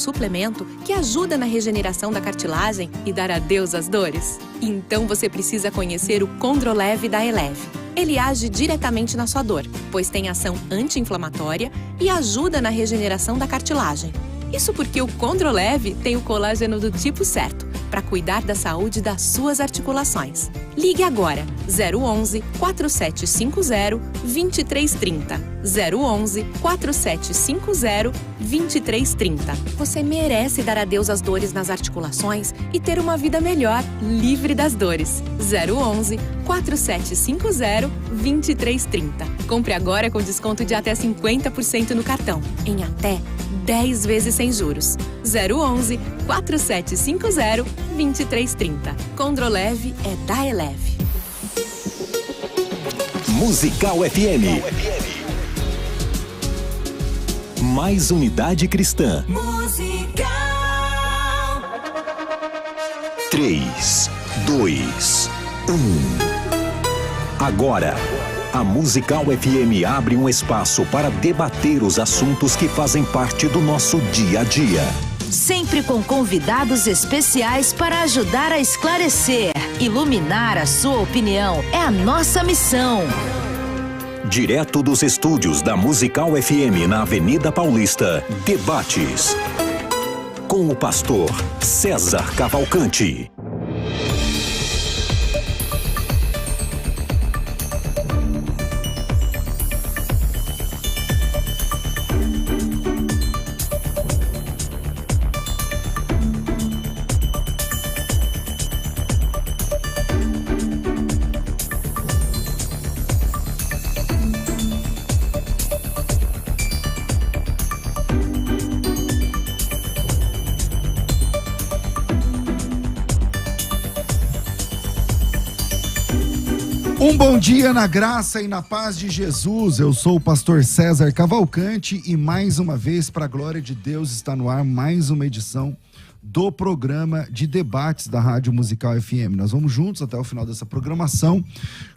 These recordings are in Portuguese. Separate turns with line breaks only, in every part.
suplemento que ajuda na regeneração da cartilagem e dar adeus às dores? Então você precisa conhecer o Condroleve da Eleve. Ele age diretamente na sua dor, pois tem ação anti-inflamatória e ajuda na regeneração da cartilagem. Isso porque o Condroleve tem o colágeno do tipo certo, para cuidar da saúde das suas articulações. Ligue agora, 011 4750 2330. 011 4750 2330. Você merece dar adeus às dores nas articulações e ter uma vida melhor, livre das dores. 011 4750 2330. Compre agora com desconto de até 50% no cartão, em até 10 vezes sem juros. 011 4750 2330. Condroleve é da Eleve.
Musical FM. Mais unidade cristã.
Musical.
3, 2, 1. Agora, a Musical FM abre um espaço para debater os assuntos que fazem parte do nosso dia a dia.
Sempre com convidados especiais para ajudar a esclarecer, iluminar a sua opinião. É a nossa missão.
Direto dos estúdios da Musical FM na Avenida Paulista, debates com o pastor César Cavalcante.
Um bom dia na graça e na paz de Jesus. Eu sou o pastor César Cavalcante e mais uma vez, para a glória de Deus, está no ar mais uma edição do programa de debates da Rádio Musical FM. Nós vamos juntos até o final dessa programação,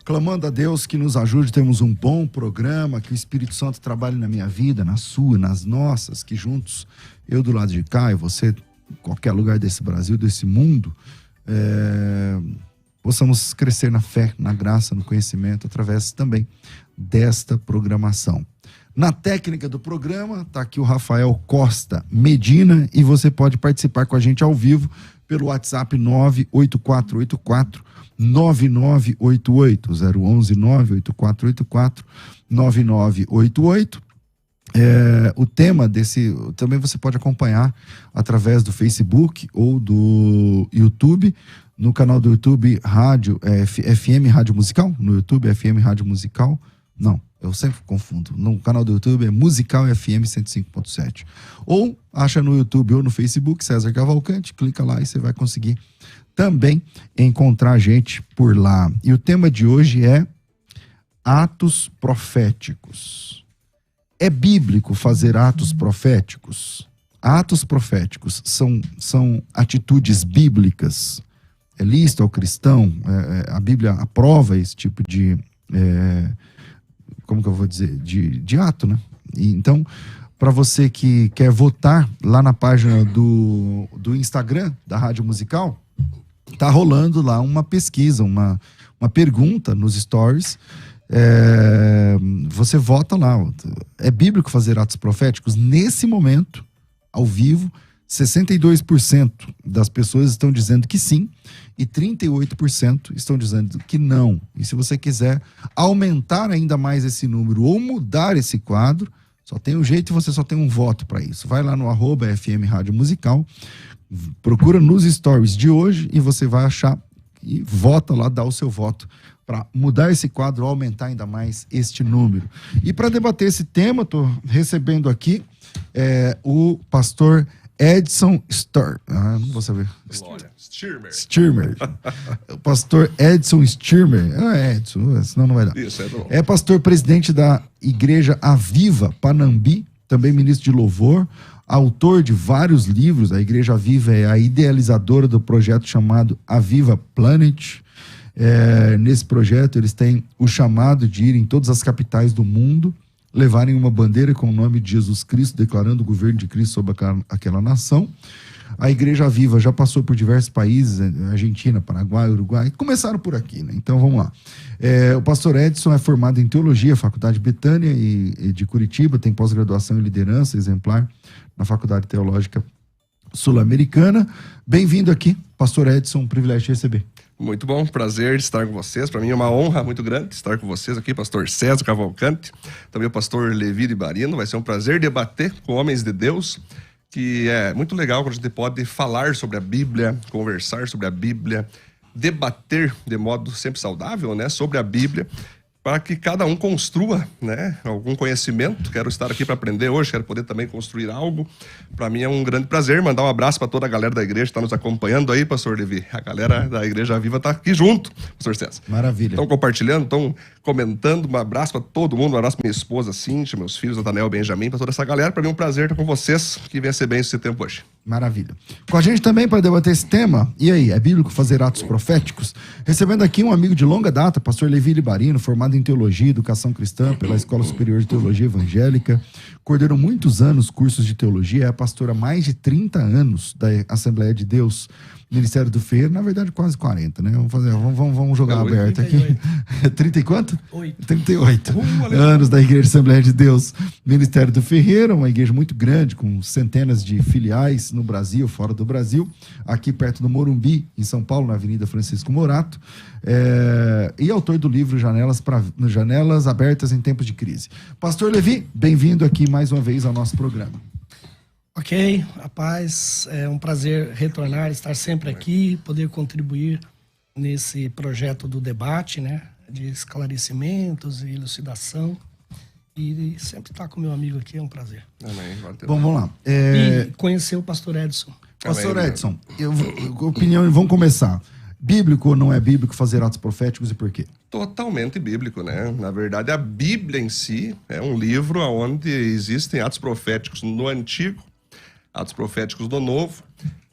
clamando a Deus que nos ajude. Temos um bom programa, que o Espírito Santo trabalhe na minha vida, na sua, nas nossas, que juntos, eu do lado de cá e você, em qualquer lugar desse Brasil, desse mundo, possamos crescer na fé, na graça, no conhecimento, através também desta programação. Na técnica do programa, está aqui o Rafael Costa Medina e você pode participar com a gente ao vivo pelo WhatsApp 98484-9988, 011-98484-9988. O tema desse também você pode acompanhar através do Facebook ou do YouTube. No canal do YouTube, FM Rádio Musical. No YouTube, FM Rádio Musical. Não, eu sempre confundo. No canal do YouTube é Musical FM 105.7. Ou acha no YouTube ou no Facebook, César Cavalcante. Clica lá e você vai conseguir também encontrar a gente por lá. E o tema de hoje é atos proféticos. É bíblico fazer atos proféticos? Atos proféticos são atitudes bíblicas. É lícito ao cristão, a Bíblia aprova esse tipo de, como que eu vou dizer, de ato, né? E então, para você que quer votar lá na página do Instagram da Rádio Musical, tá rolando lá uma pesquisa, uma pergunta nos stories. Você vota lá. É bíblico fazer atos proféticos? Nesse momento, ao vivo, 62% das pessoas estão dizendo que sim e 38% estão dizendo que não. E se você quiser aumentar ainda mais esse número ou mudar esse quadro, só tem um jeito e você só tem um voto para isso. Vai lá no @FM Rádio Musical, procura nos stories de hoje e você vai achar e vota lá, dá o seu voto para mudar esse quadro ou aumentar ainda mais este número. E para debater esse tema, estou recebendo aqui o pastor Edson não vou saber. Stirmer. O pastor Edson Stirmer. Não é Edson, senão não vai dar. Isso, é pastor presidente da Igreja Aviva Panambi, também ministro de louvor, autor de vários livros. A Igreja Aviva é a idealizadora do projeto chamado Aviva Planet. Nesse projeto eles têm o chamado de ir em todas as capitais do mundo levarem uma bandeira com o nome de Jesus Cristo, declarando o governo de Cristo sobre aquela nação. A Igreja Viva já passou por diversos países, Argentina, Paraguai, Uruguai, começaram por aqui, né? Então vamos lá. O pastor Edson é formado em Teologia, Faculdade Betânia e de Curitiba, tem pós-graduação em Liderança exemplar na Faculdade Teológica Sul-Americana. Bem-vindo aqui, pastor Edson, um privilégio te receber.
Muito bom, prazer de estar com vocês. Para mim é uma honra muito grande estar com vocês aqui, pastor César Cavalcante, também o pastor Levi de Barino. Vai ser um prazer debater com homens de Deus, que é muito legal quando a gente pode falar sobre a Bíblia, conversar sobre a Bíblia, debater de modo sempre saudável, né, sobre a Bíblia, para que cada um construa, né, algum conhecimento. Quero estar aqui para aprender hoje, quero poder também construir algo. Para mim é um grande prazer mandar um abraço para toda a galera da igreja que está nos acompanhando aí, pastor Levi. A galera da Igreja Viva está aqui junto, pastor César.
Maravilha.
Estão compartilhando, estão comentando. Um abraço para todo mundo, um abraço para minha esposa Cíntia, meus filhos, Nathanael, Benjamin, para toda essa galera. Para mim é um prazer estar com vocês, que venha ser bem esse tempo hoje.
Maravilha. Com a gente também para debater esse tema, e aí, é bíblico fazer atos proféticos? Recebendo aqui um amigo de longa data, pastor Levi Libarino, formado em Teologia e Educação Cristã pela Escola Superior de Teologia Evangélica, coordenou muitos anos cursos de teologia, é pastor há mais de 30 anos da Assembleia de Deus, Ministério do Ferreiro, na verdade quase 40, né? Vamos jogar aberto aqui. 30 e quanto? 38 anos da Igreja Assembleia de Deus, Ministério do Ferreiro, uma igreja muito grande, com centenas de filiais no Brasil, fora do Brasil, aqui perto do Morumbi, em São Paulo, na Avenida Francisco Morato, e autor do livro Janelas Abertas em Tempos de Crise. Pastor Levi, bem-vindo aqui mais uma vez ao nosso programa.
Ok, rapaz, é um prazer retornar, estar sempre aqui, poder contribuir nesse projeto do debate, né, de esclarecimentos e elucidação, e sempre estar com meu amigo aqui é um prazer.
Amém.
Bom, vamos lá.
E conhecer o pastor Edson.
Pastor Edson, opinião, vamos começar. Bíblico ou não é bíblico fazer atos proféticos e por quê?
Totalmente bíblico, né? Na verdade, a Bíblia em si é um livro onde existem atos proféticos no Antigo, atos proféticos do Novo,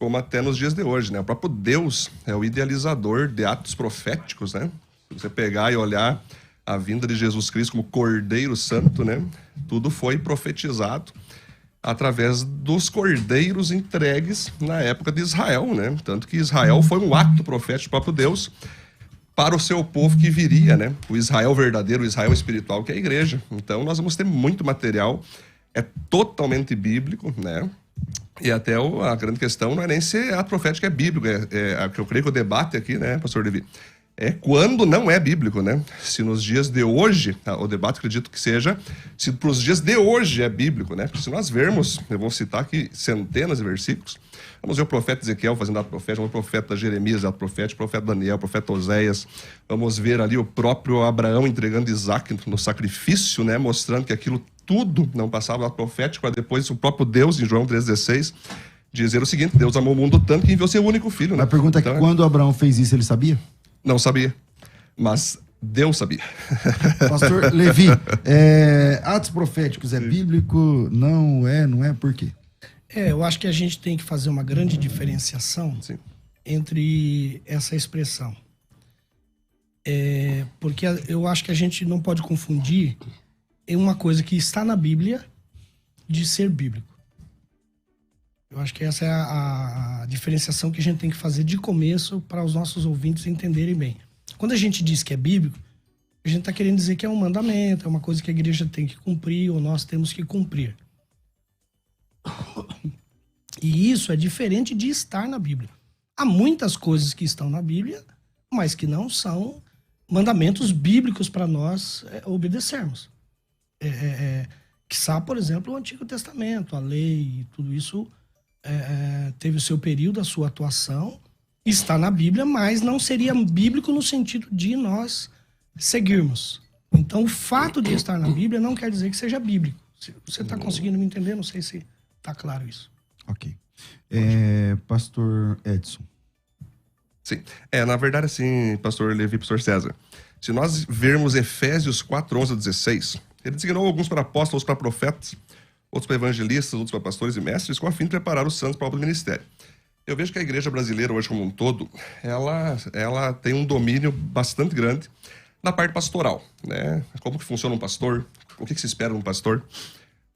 como até nos dias de hoje, né? O próprio Deus é o idealizador de atos proféticos, né? Se você pegar e olhar a vinda de Jesus Cristo como Cordeiro Santo, né? Tudo foi profetizado através dos cordeiros entregues na época de Israel, né? Tanto que Israel foi um ato profético do próprio Deus para o seu povo que viria, né? O Israel verdadeiro, o Israel espiritual, que é a igreja. Então nós vamos ter muito material, é totalmente bíblico, né? E até a grande questão não é nem se ato profético é bíblico, que eu creio que o debate aqui, né, pastor Levi, é quando não é bíblico, né? Se nos dias de hoje, o debate acredito que seja, se para os dias de hoje é bíblico, né? Porque se nós vermos, eu vou citar aqui centenas de versículos, vamos ver o profeta Ezequiel fazendo ato profético, vamos ver o profeta Jeremias ato profético, o profeta Daniel, o profeta Oséias, vamos ver ali o próprio Abraão entregando Isaac no sacrifício, né? Mostrando que aquilo tudo não passava do ato profético, para depois o próprio Deus, em João 3,16, dizer o seguinte: Deus amou o mundo tanto que enviou seu único filho. Né?
A pergunta é que quando Abraão fez isso, ele sabia?
Não sabia, mas Deus sabia.
Pastor Levi, atos proféticos é bíblico? Não é? Por quê?
Eu acho que a gente tem que fazer uma grande diferenciação
Sim.
entre essa expressão. Porque eu acho que a gente não pode confundir uma coisa que está na Bíblia de ser bíblico. Eu acho que essa é a diferenciação que a gente tem que fazer de começo para os nossos ouvintes entenderem bem. Quando a gente diz que é bíblico, a gente está querendo dizer que é um mandamento, é uma coisa que a igreja tem que cumprir ou nós temos que cumprir. E isso é diferente de estar na Bíblia. Há muitas coisas que estão na Bíblia, mas que não são mandamentos bíblicos para nós obedecermos. Quiçá, por exemplo, o Antigo Testamento, a lei, tudo isso teve o seu período, a sua atuação, está na Bíblia, mas não seria bíblico no sentido de nós seguirmos. Então, o fato de estar na Bíblia não quer dizer que seja bíblico. Você está conseguindo me entender? Não sei se está claro isso.
Ok. Pastor Edson.
Sim. Na verdade, assim, pastor Levi, pastor César, se nós vermos Efésios 4, 11 a 16, ele designou alguns para apóstolos, para profetas, outros para evangelistas, outros para pastores e mestres, com a fim de preparar os santos para o ministério. Eu vejo que a igreja brasileira hoje como um todo, ela tem um domínio bastante grande da parte pastoral, né? Como que funciona um pastor? O que se espera de um pastor?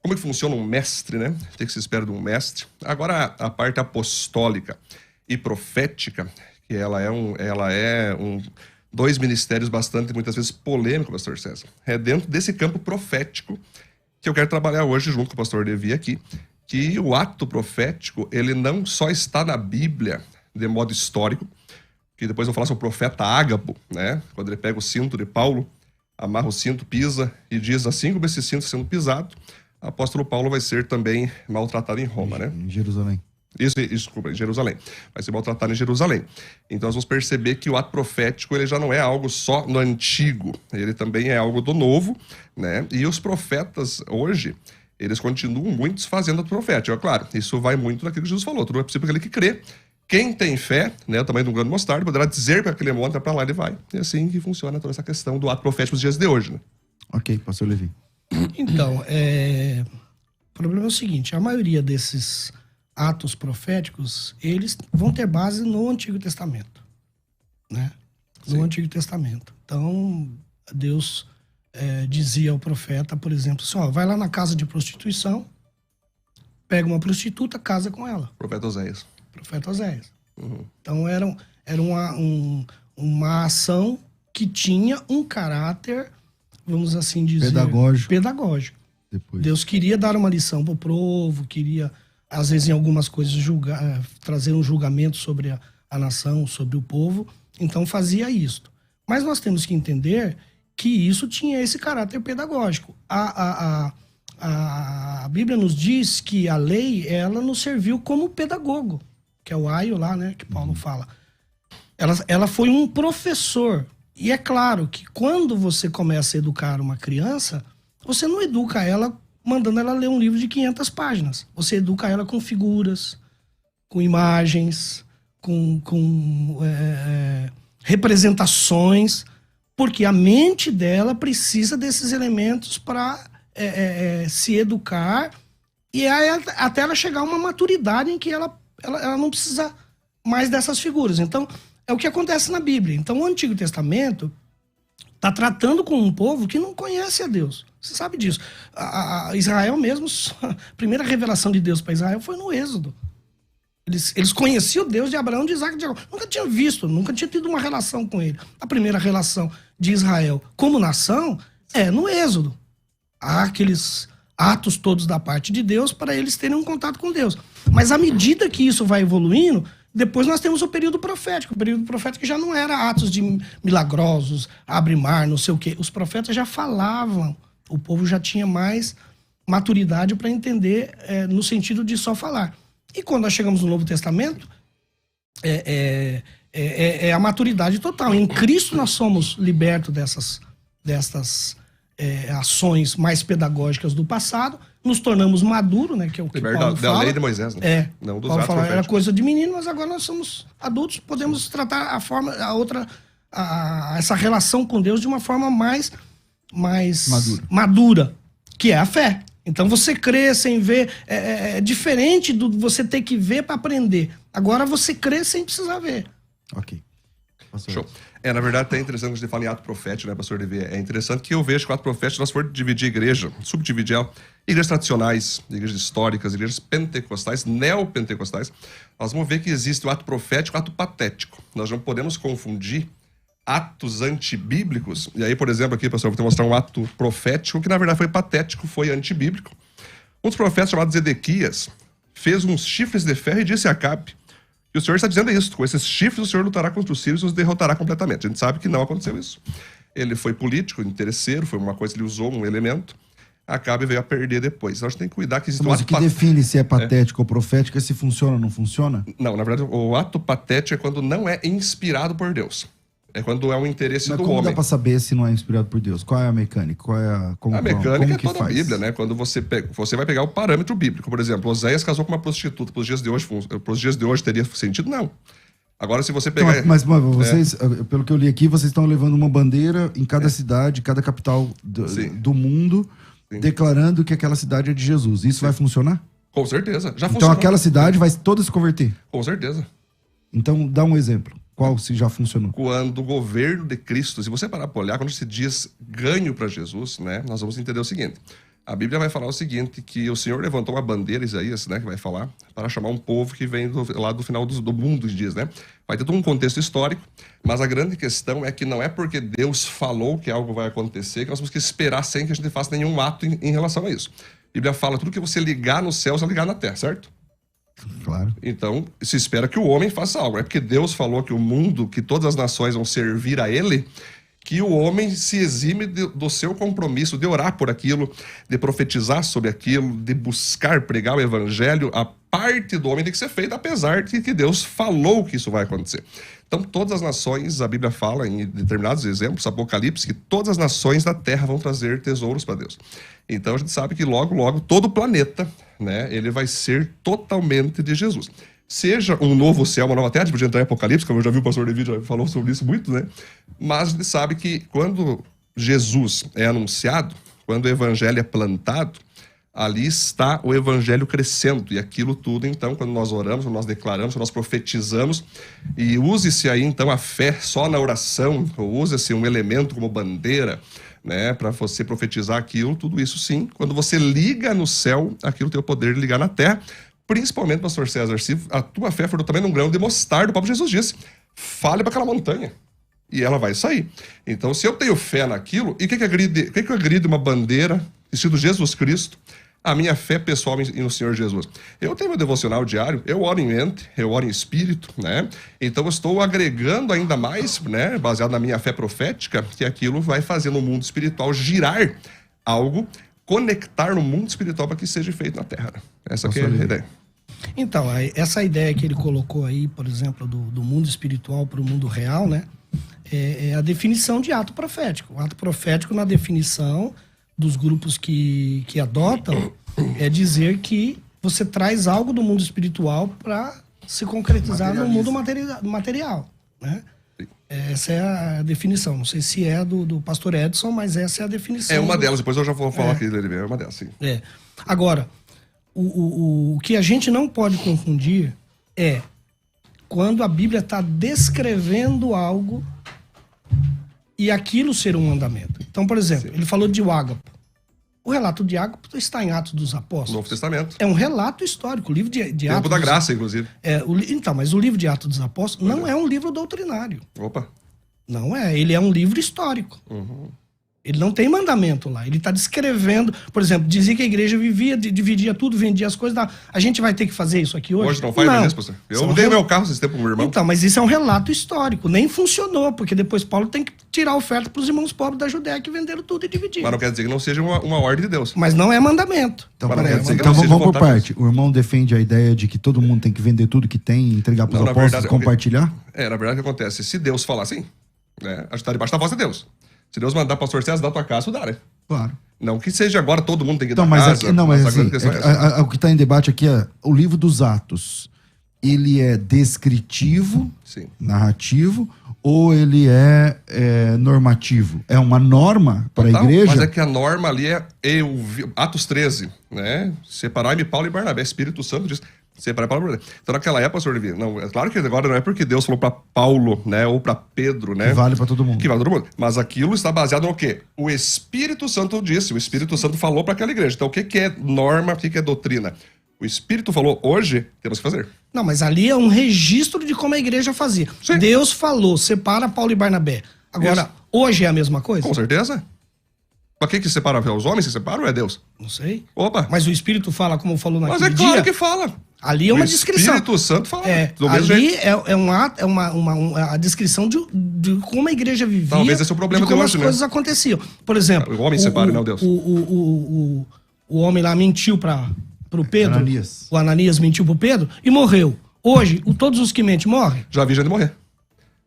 Como que funciona um mestre, né? O que se espera de um mestre? Agora, a parte apostólica e profética, que ela é dois ministérios bastante, muitas vezes, polêmicos, pastor César. É dentro desse campo profético que eu quero trabalhar hoje junto com o pastor Levi aqui, que o ato profético, ele não só está na Bíblia de modo histórico, que depois eu vou falar sobre o profeta Ágabo, né? Quando ele pega o cinto de Paulo, amarra o cinto, pisa e diz: assim como esse cinto sendo pisado, o apóstolo Paulo vai ser também maltratado em Roma, né?
Em Jerusalém.
Isso, desculpa, em Jerusalém. Vai ser maltratado em Jerusalém. Então nós vamos perceber que o ato profético, ele já não é algo só no antigo, ele também é algo do novo, né? E os profetas hoje, eles continuam muitos fazendo ato profético. É claro, isso vai muito daquilo que Jesus falou: tudo é possível aquele que crê. Quem tem fé, né, o tamanho de um grão de mostarda, poderá dizer para aquele monte, para lá ele vai. É assim que funciona toda essa questão do ato profético nos dias de hoje, né?
Ok, pastor Levi.
Então, o problema é o seguinte: a maioria desses atos proféticos, eles vão ter base no Antigo Testamento, né? No Antigo Testamento. Então, Deus dizia ao profeta, por exemplo, assim: ó, vai lá na casa de prostituição, pega uma prostituta, casa com ela.
Profeta Oséias.
Profeta Oséias. Uhum. Então, era uma ação que tinha um caráter, vamos assim dizer, pedagógico.
Depois.
Deus queria dar uma lição para o povo, queria, às vezes, em algumas coisas, trazer um julgamento sobre a nação, sobre o povo. Então, fazia isso. Mas nós temos que entender que isso tinha esse caráter pedagógico. A Bíblia nos diz que a lei, ela nos serviu como pedagogo, que é o aio lá, né, que Paulo fala. Ela foi um professor. E é claro que quando você começa a educar uma criança, você não educa ela mandando ela ler um livro de 500 páginas. Você educa ela com figuras, com imagens, com representações, porque a mente dela precisa desses elementos para se educar e até ela chegar a uma maturidade em que ela não precisa mais dessas figuras. Então, é o que acontece na Bíblia. Então, o Antigo Testamento está tratando com um povo que não conhece a Deus. Você sabe disso. Israel mesmo, a primeira revelação de Deus para Israel foi no Êxodo. Eles conheciam o Deus de Abraão, de Isaac e de Jacó. Nunca tinham visto, nunca tinham tido uma relação com ele. A primeira relação de Israel como nação é no Êxodo. Há aqueles atos todos da parte de Deus para eles terem um contato com Deus. Mas à medida que isso vai evoluindo, depois nós temos o período profético. O período profético já não era atos de milagrosos, abre mar, não sei o quê. Os profetas já falavam. O povo já tinha mais maturidade para entender no sentido de só falar. E quando nós chegamos no Novo Testamento, é a maturidade total. Em Cristo nós somos libertos dessas ações mais pedagógicas do passado, nos tornamos maduros, né, que é o que Paulo fala.
Da lei de Moisés, né?
Não dos Paulo fala, era coisa de menino, mas agora nós somos adultos, podemos tratar essa relação com Deus de uma forma mais madura, que é a fé. Então você crê sem ver, é diferente do você ter que ver para aprender. Agora você crê sem precisar ver.
Ok.
Show. Na verdade, é interessante que a gente fala em ato profético, né, pastor Levi? É interessante que eu vejo que o ato profético, nós for dividir a igreja, subdividir ela, igrejas tradicionais, igrejas históricas, igrejas pentecostais, neopentecostais, nós vamos ver que existe o ato profético e o ato patético. Nós não podemos confundir atos antibíblicos. E aí, por exemplo, aqui, pastor, eu vou te mostrar um ato profético que, na verdade, foi patético, foi antibíblico. Um dos profetas chamado Zedequias fez uns chifres de ferro e disse a Acabe: e o Senhor está dizendo isso: com esses chifres o Senhor lutará contra os sírios e os derrotará completamente. A gente sabe que não aconteceu isso. Ele foi político, interesseiro, foi uma coisa que ele usou, um elemento. Acabe veio a perder depois. Então a gente tem que cuidar que existe
Mas o que define se é patético ou profético é se funciona ou não funciona?
Não, na verdade, o ato patético é quando não é inspirado por Deus. É quando é um interesse do homem.
Mas como dá pra saber se não é inspirado por Deus? Qual é a mecânica?
A mecânica é toda a Bíblia, né? Quando você vai pegar o parâmetro bíblico. Por exemplo, Oséias casou com uma prostituta. Para os dias de hoje teria sentido? Não. Agora, se você pegar...
Então, mas vocês, pelo que eu li aqui, vocês estão levando uma bandeira em cada cidade, cada capital do mundo, declarando que aquela cidade é de Jesus. Isso vai funcionar?
Com certeza. Já
então
funcionou.
Aquela cidade vai toda se converter?
Com certeza.
Então, dá um exemplo. Qual se já funcionou?
Quando o governo de Cristo, se você parar para olhar, quando se diz ganho para Jesus, né, nós vamos entender o seguinte. A Bíblia vai falar o seguinte, que o Senhor levantou uma bandeira, Isaías, né, que vai falar, para chamar um povo que vem lá do final do mundo, diz, né? Vai ter todo um contexto histórico, mas a grande questão é que não é porque Deus falou que algo vai acontecer, que nós temos que esperar sem que a gente faça nenhum ato em relação a isso. A Bíblia fala, tudo que você ligar no céu, você vai ligar na terra, certo?
Claro.
Então, se espera que o homem faça algo. É porque Deus falou que o mundo, que todas as nações vão servir a ele, que o homem se exime do seu compromisso de orar por aquilo, de profetizar sobre aquilo, de buscar pregar o evangelho. A parte do homem tem que ser feita, apesar de que Deus falou que isso vai acontecer. Então, todas as nações, a Bíblia fala em determinados exemplos, Apocalipse, que todas as nações da terra vão trazer tesouros para Deus. Então, a gente sabe que logo, logo, todo o planeta, né, ele vai ser totalmente de Jesus. Seja um novo céu, uma nova terra, tipo de entrar em Apocalipse, como eu já vi o pastor David já falou sobre isso muito, né? Mas a gente sabe que quando Jesus é anunciado, quando o evangelho é plantado, ali está o evangelho crescendo. E aquilo tudo, então, quando nós oramos, quando nós declaramos, quando nós profetizamos, e use-se aí, então, a fé só na oração, ou use-se um elemento como bandeira, né, para você profetizar aquilo, tudo isso sim. Quando você liga no céu, aquilo tem o poder de ligar na terra. Principalmente, pastor César, se a tua fé for do tamanho de um grão de mostarda, o próprio Jesus disse, fale para aquela montanha e ela vai sair. Então, se eu tenho fé naquilo, e o que agride uma bandeira, estilo Jesus Cristo, a minha fé pessoal no Senhor Jesus? Eu tenho meu devocional diário, eu oro em mente, eu oro em espírito, né? Então, eu estou agregando ainda mais, né, baseado na minha fé profética, que aquilo vai fazer no mundo espiritual girar algo, conectar no mundo espiritual para que seja feito na Terra. Essa que é a ideia.
Então, essa ideia que ele colocou aí, por exemplo, do mundo espiritual para o mundo real, né? É a definição de ato profético. O ato profético, na definição dos grupos que adotam, é dizer que você traz algo do mundo espiritual para se concretizar no mundo material, né? Essa é a definição. Não sei se é do pastor Edson, mas essa é a definição.
É uma delas, depois eu já vou falar aqui dele. É uma delas, sim.
Agora, o que a gente não pode confundir é quando a Bíblia está descrevendo algo e aquilo ser um mandamento. Então, por exemplo, ele falou de Ágapo. O relato de Ágapo está em Atos dos Apóstolos.
Novo Testamento.
É um relato histórico. O livro de
Tempo
Atos
da Graça, inclusive.
Então, mas o livro de Atos dos Apóstolos não é um livro doutrinário.
Opa.
Não é. Ele é um livro histórico.
Uhum.
Ele não tem mandamento lá. Ele está descrevendo, por exemplo, dizia que a igreja vivia, dividia tudo, vendia as coisas. A gente vai ter que fazer isso aqui hoje?
Hoje não faz isso, pastor. Eu dei meu carro esse tempo pro meu irmão.
Então, mas isso é um relato histórico. Nem funcionou, porque depois Paulo tem que tirar a oferta para os irmãos pobres da Judéia que venderam tudo e dividiram.
Mas não quer dizer que não seja uma ordem de Deus.
Mas não é mandamento.
Então, vamos por parte. O irmão defende a ideia de que todo mundo tem que vender tudo que tem, entregar para os apóstolos e compartilhar?
Na verdade, o que acontece? Se Deus falar assim, né, a gente está debaixo da voz de Deus. Se Deus mandar pastor César dar tua casa, tu dá, né?
Claro.
Não que seja agora todo mundo tem que dar
casa.
Mas
o que está em debate aqui é o livro dos Atos. Ele é descritivo,
sim,
narrativo, ou ele é normativo? É uma norma para a igreja?
Mas é que a norma ali é Atos 13, né? Separai-me Paulo e Barnabé. Espírito Santo diz... Separar Paulo e Barnabé. Então, naquela época, pastor Levi, não, é claro que agora não é porque Deus falou para Paulo, né, ou para Pedro, né?
Que vale para todo mundo.
Que vale para todo mundo. Mas aquilo está baseado no quê? O Espírito Santo disse, o Espírito Santo falou para aquela igreja. Então, o que é norma, o que é doutrina? O Espírito falou, hoje temos que fazer.
Não, mas ali é um registro de como a igreja fazia. Sim. Deus falou, separa Paulo e Barnabé. Agora, hoje é a mesma coisa?
Com certeza. Para que separa? Os homens se separam ou é Deus?
Não sei.
Opa.
Mas o Espírito fala como falou naquele dia?
Mas é claro que fala.
Ali é uma descrição.
O Espírito Santo fala.
Ali é uma descrição de como a igreja vivia.
Talvez esse é o problema
de como
hoje,
as coisas aconteciam. Por exemplo...
O homem separa, não Deus.
O homem lá mentiu para o Pedro.
Ananias.
O Ananias mentiu para o Pedro e morreu. Hoje, todos os que mentem morrem?
Já vi gente morrer.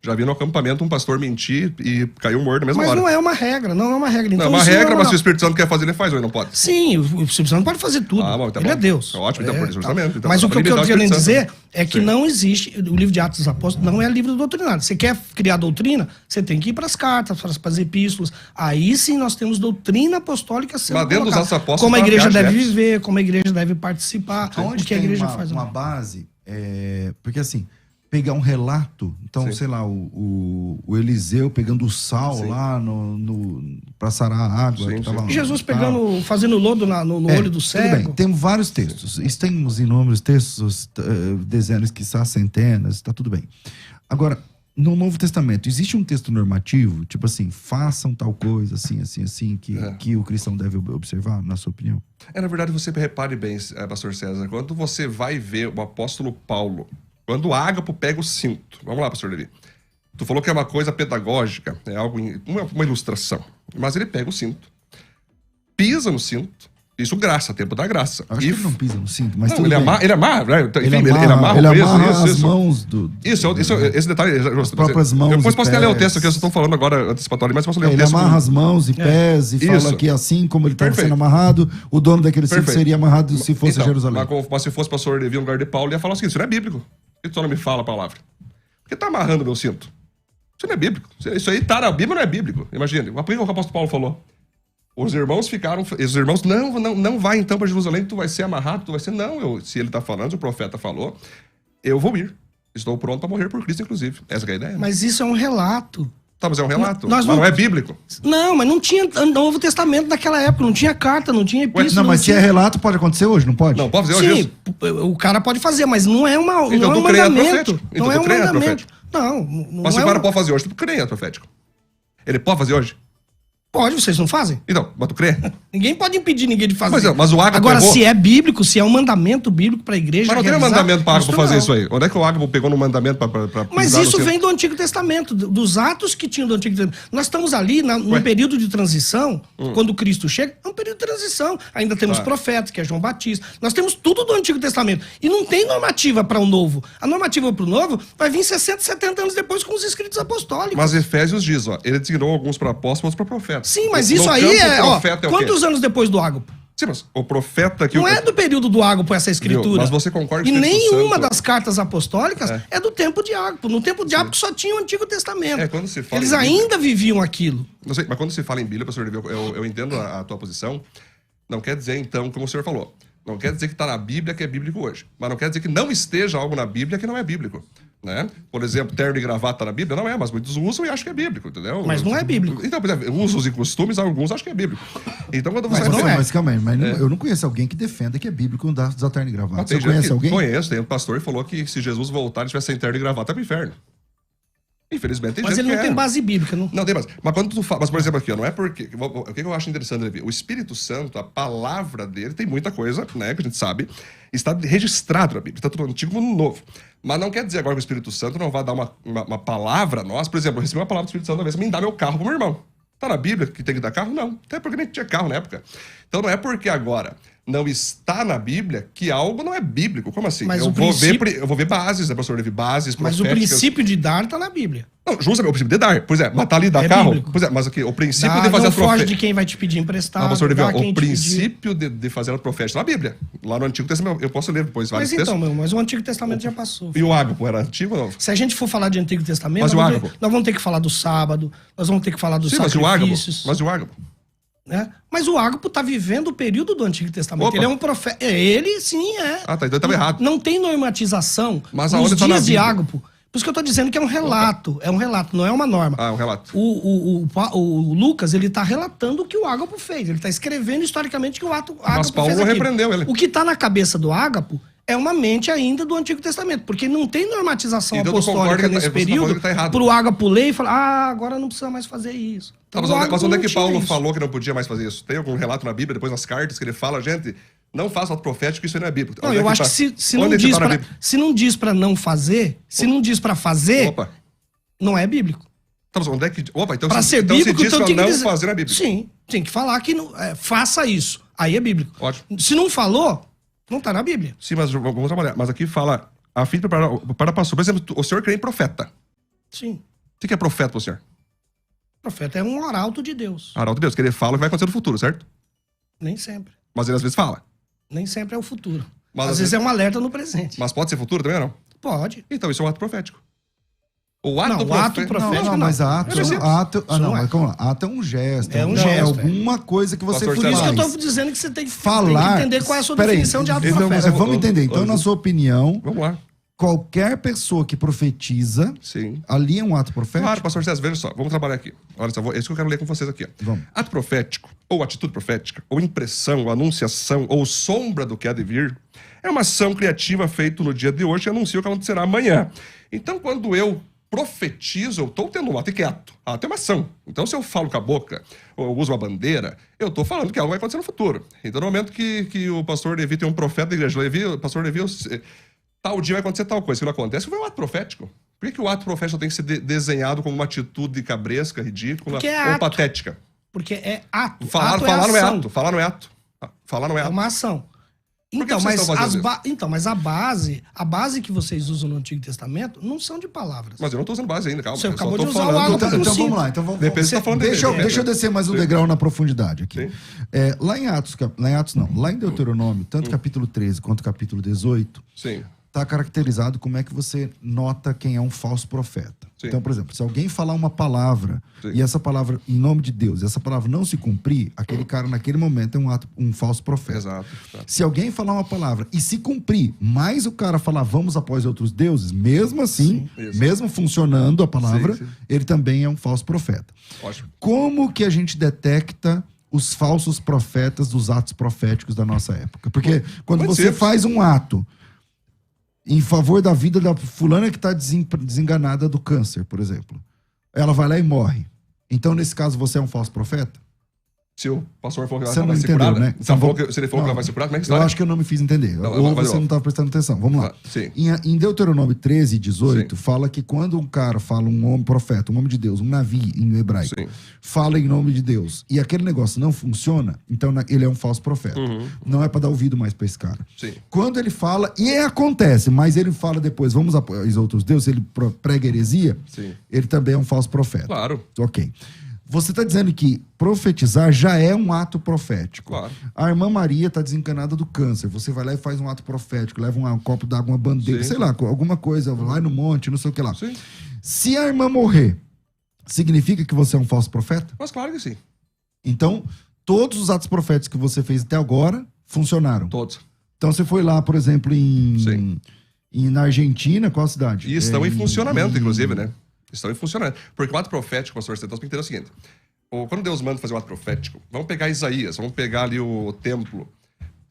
Já vi no acampamento um pastor mentir e caiu morto na mesma hora.
Mas não é uma regra, não é uma regra. Então,
não é uma regra, mas se o Espírito Santo quer fazer, ele faz, ou ele não pode?
Sim, o Espírito Santo pode fazer tudo.
Bom, tá
ele
bom.
é Deus.
Ótimo, então, por isso, justamente. Então,
mas o que eu quero dizer é que
sim,
não existe, o livro de Atos dos Apóstolos não é livro doutrinário. Você quer criar doutrina, você tem que ir para as cartas, para as epístolas. Aí sim nós temos doutrina apostólica sendo
mas dentro dos Atos Apóstolos,
como a igreja deve viver, como a igreja deve participar,
onde
que a igreja faz.
Uma base, porque assim... pegar um relato, então,
Sim.
sei lá, o Eliseu pegando o sal
Sim.
lá pra sarar a água.
Sim,
que tava
sim.
lá,
Jesus
tal.
fazendo lodo no olho do
Tudo
cego.
bem, temos vários textos. Temos inúmeros textos, dezenas, quiçá centenas, tá tudo bem. Agora, no Novo Testamento, existe um texto normativo, tipo assim, façam tal coisa, assim, que o cristão deve observar, na sua opinião?
Na verdade, você repare bem, pastor César, quando você vai ver o apóstolo Paulo, quando o Ágapo pega o cinto, vamos lá, pastor Levi, tu falou que é uma coisa pedagógica, é algo, uma ilustração, mas ele pega o cinto, pisa no cinto, isso graça, tempo da graça.
Acho que ele não pisa no cinto, mas
não,
tudo
ele
bem.
amarra, né?
Ele
Enfim,
amarra as
isso.
mãos do...
Esse detalhe...
As próprias mãos
depois
e
posso até ler o
pés.
texto que eu estou falando agora antecipatório, mas posso ler o
Ele
texto.
amarra as mãos e pés e fala
Isso.
que assim como ele estava
Perfeito.
sendo amarrado, o dono daquele cinto
Perfeito.
seria amarrado se fosse
Então,
Jerusalém.
Mas se fosse pastor Levi no lugar de Paulo, ele ia falar o seguinte: isso não é bíblico. Por que tu só não me fala a palavra? Por que tá amarrando meu cinto? Isso não é bíblico. Isso aí tá na Bíblia, não é bíblico. Imagina. Por que o apóstolo Paulo falou? Os irmãos não vai então para Jerusalém, tu vai ser amarrado, tu vai ser... Não, se ele tá falando, se o profeta falou, eu vou ir. Estou pronto para morrer por Cristo, inclusive. Essa é a ideia.
Mas isso é um relato.
Tá, mas é um relato.
Nós
Mas
não-
não é bíblico.
Não, mas não tinha Novo Testamento naquela época, não tinha carta, não tinha epístola.
Não, mas se
tinha...
é relato, pode acontecer hoje, não pode?
Não, pode fazer hoje
Sim,
isso.
o cara pode fazer, mas não é, não
Então
é um
tu crê em ato
mandamento.
profético. Então
Não é
tu
um
crê em ato
mandamento.
profético.
Não
Mas se
é
o cara
um...
pode fazer hoje, tu crê em ato profético. Ele pode fazer hoje?
Pode, vocês não fazem?
Então, mas tu crê?
Ninguém pode impedir ninguém de fazer.
Mas o Ágapo
Agora,
pegou-
se é bíblico, se é um mandamento bíblico pra igreja
Mas não tem um
realizar,
mandamento para Ágapo fazer
não.
isso aí. Onde é que o Ágapo pegou no mandamento para
Mas
pisar no
isso
cinto?
vem do Antigo Testamento, dos atos que tinham do Antigo Testamento. Nós estamos ali num período de transição, quando Cristo chega, é um período de transição. Ainda temos profetas, que é João Batista. Nós temos tudo do Antigo Testamento. E não tem normativa para o Novo. A normativa para o Novo vai vir 60, 70 anos depois com os escritos apostólicos.
Mas Efésios diz, ó, ele designou alguns para apóstolos, outros para profetas.
Sim, mas
No
isso aí
campo,
é...
o
Ó,
profeta é o quê?
quantos anos depois do Ágapo?
Sim, mas o profeta que...
Não é do período do Ágapo essa escritura.
Viu? Mas você concorda
E
que o Espírito
nenhuma
Santo-
das cartas apostólicas é do tempo de Ágapo. No tempo de Ágapo só tinha o Antigo Testamento.
Quando se fala
Eles
em Bíblia-
ainda viviam aquilo.
Não sei, mas quando se fala em Bíblia, pastor Levi, eu entendo a tua posição. Não quer dizer, então, como o senhor falou, não quer dizer que está na Bíblia que é bíblico hoje. Mas não quer dizer que não esteja algo na Bíblia que não é bíblico. Né? Por exemplo, terno e gravata na Bíblia não é, mas muitos usam e acham que é bíblico, entendeu?
Mas não é bíblico.
Então, por exemplo, usos e costumes, alguns acham que é bíblico. Então, quando você...
Mas calma aí, eu não conheço alguém que defenda que é bíblico usar terno e gravata.
Mas
Você
tem gente
conhece
que
alguém?
Conheço, tem um pastor que falou que se Jesus voltar e tivesse sem terno e gravata, é pro inferno. Infelizmente, tem
Mas
gente
ele não
que
tem base bíblica, não?
Não tem base. Mas quando tu fala, mas por exemplo aqui, ó, não é porque, o que eu acho interessante, Levi? O Espírito Santo, a palavra dele, tem muita coisa, né, que a gente sabe, está registrado na Bíblia, está tudo no Antigo e no Novo. Mas não quer dizer agora que o Espírito Santo não vai dar uma palavra a nós. Por exemplo, eu recebi uma palavra do Espírito Santo uma vez, me dá meu carro pro meu irmão. Tá na Bíblia que tem que dar carro? Não. Até porque nem tinha carro na época. Então não é porque agora não está na Bíblia que algo não é bíblico. Como assim?
Mas
eu
o
vou ver bases, né, pastor Levi? Bases
Mas o
proféticas.
princípio de dar tá na Bíblia.
Não, justamente, o princípio de dar. Pois é, matar ali, dar
É
carro.
bíblico.
Pois é, mas aqui, o princípio
Dá,
de fazer
não
a
foge
profecia.
de quem vai te pedir emprestado.
Ah, pastor Levi,
dá
ó,
quem
o
te pedir.
princípio de fazer a profecia na Bíblia. Lá no Antigo Testamento, eu posso ler depois vários
Mas então,
textos.
mas o Antigo Testamento já passou.
E o Ágapo era antigo ou não?
Se a gente for falar de Antigo Testamento,
Mas
nós
o
vamos
Ágapo?
nós vamos ter que falar do sábado, nós vamos ter que falar dos
Sim, mas o Ágapo.
sacrifícios.
Mas o Ágapo.
Né? Mas o Ágapo está vivendo o período do Antigo Testamento.
Opa.
Ele é um profeta. Ele, sim, é.
Ah, tá, então estava errado.
Não tem normatização
Mas
nos
aonde tá na
dias de
Bíblia?
Ágapo. Por isso que eu estou dizendo que é um relato. É um relato, não é uma norma.
Ah, um relato.
O Lucas, ele está relatando o que o Ágapo fez. Ele está escrevendo historicamente que o Ágapo
Mas Paulo
fez
não
aquilo.
repreendeu ele.
O que está na cabeça do Ágapo é uma mente ainda do Antigo Testamento, porque não tem normatização
Então tu concorda
apostólica
que
nesse
você tá falando
período
que tá errado.
para o Ágapo ler e falar, agora não precisa mais fazer isso.
Tá,
Então,
mas
o
onde
Ágapo
é
não
que
tinha
Paulo
isso.
falou que não podia mais fazer isso? Tem algum relato na Bíblia, depois nas cartas, que ele fala, gente, não faça ato profético, isso aí não é bíblico.
Não,
Onde é
eu acho
tá?
que se
Onde
não
é que
diz
tá na
pra,
Bíblia?
se não diz para não fazer, se não diz para fazer,
Opa.
não é bíblico.
Tá, mas onde é que... Opa, então
Para
se,
ser
então
bíblico,
se diz
então
pra
tem que
não
dizer...
fazer na Bíblia.
Sim, tem que falar que faça isso. Aí é bíblico.
Ótimo.
Se não falou, não tá na Bíblia.
Sim, mas vamos trabalhar. Mas aqui fala, a fim de para pastor. Por exemplo, o senhor crê em profeta.
Sim.
O que é profeta pro senhor?
O profeta é um arauto de Deus.
Arauto de Deus, que ele fala o que vai acontecer no futuro, certo?
Nem sempre.
Mas ele às vezes fala.
Nem sempre é o futuro.
Mas
Às vezes é um alerta no presente.
Mas pode ser futuro também ou não?
Pode.
Então isso é um ato profético. O
Não, o ato profético
Não, mas ato,
Isso
não, mas calma lá, ato é um gesto.
É um
É
gesto,
alguma coisa que você
Pastor
Por isso que eu
faz.
tô dizendo que você tem que
Falar.
entender qual é a sua
Peraí,
definição de ato
Então,
profético.
vamos entender. Então, na sua opinião,
Vamos lá.
qualquer pessoa que profetiza,
Sim.
ali é um ato profético?
Claro, pastor César, veja só, vamos trabalhar aqui. Olha só, é isso que eu quero ler com vocês aqui. Ó.
Vamos.
Ato profético, ou atitude profética, ou impressão, ou anunciação, ou sombra do que há de vir, é uma ação criativa feita no dia de hoje que anuncia o que acontecerá amanhã. Então, quando eu profetizo, eu estou tendo um ato. E que é ato? Ato é uma ação. Então, se eu falo com a boca, ou eu uso uma bandeira, eu estou falando que algo vai acontecer no futuro. Então, no momento que o pastor Levi tem um profeta da igreja, o pastor Levi, tal dia vai acontecer tal coisa, que não acontece, foi um ato profético. Por que o ato profético tem que ser desenhado como uma atitude cabresca, ridícula ou patética?
Porque é ato.
Falar não é ato. Falar não é ato. Falar não é ato.
É uma ação. Então, mas a base que vocês usam no Antigo Testamento não são de palavras.
Mas eu não estou usando base ainda, calma.
Você acabou de usar o ato.
Então vamos lá. Então
Depende se tá falando
deixa eu descer mais um degrau na profundidade aqui.
Sim.
Lá em Deuteronômio, tanto capítulo 13 quanto capítulo 18,
Sim.
está caracterizado como é que você nota quem é um falso profeta.
Sim.
Então, por exemplo, se alguém falar uma palavra
Sim.
e essa palavra, em nome de Deus, essa palavra não se cumprir, aquele cara naquele momento é um falso profeta.
Exato.
Se alguém falar uma palavra e se cumprir, mas o cara falar vamos após outros deuses, mesmo assim, mesmo funcionando a palavra,
Sim.
ele também é um falso profeta.
Ótimo.
Como que a gente detecta os falsos profetas dos atos proféticos da nossa época? Porque quando você faz um ato em favor da vida da fulana que está desenganada do câncer, por exemplo, ela vai lá e morre. Então, nesse caso, você é um falso profeta?
Se o pastor falou que
Você
ela vai
não
ser
entendeu,
curada,
né?
se ele falou que ela vai ser curada, como é que está?
Eu acho que eu não me fiz entender. Ou você não estava prestando atenção. Vamos lá.
Sim.
Em Deuteronômio 13 e 18,
Sim.
fala que quando um cara fala, um homem profeta, um homem de Deus, um navi em hebraico,
Sim.
fala em nome de Deus, e aquele negócio não funciona, então ele é um falso profeta. Não é para dar ouvido mais para esse cara.
Sim.
Quando ele fala, e acontece, mas ele fala depois, vamos após outros deuses, ele prega heresia,
Sim.
ele também é um falso profeta.
Claro.
Ok. Você está dizendo que profetizar já é um ato profético.
Claro.
A irmã Maria está desencanada do câncer. Você vai lá e faz um ato profético, leva um copo d'água, uma bandeira,
Sim.
sei lá, alguma coisa, vai no monte, não sei o que lá.
Sim.
Se a irmã morrer, significa que você é um falso profeta?
Mas claro que sim.
Então, todos os atos proféticos que você fez até agora funcionaram.
Todos.
Então, você foi lá, por exemplo, na Argentina, qual cidade?
E estão em funcionamento, inclusive, né? Estão em funcionamento. Porque o ato profético, pastor César, você tem que entender o seguinte. Quando Deus manda fazer um ato profético, vamos pegar Isaías, vamos pegar ali o templo.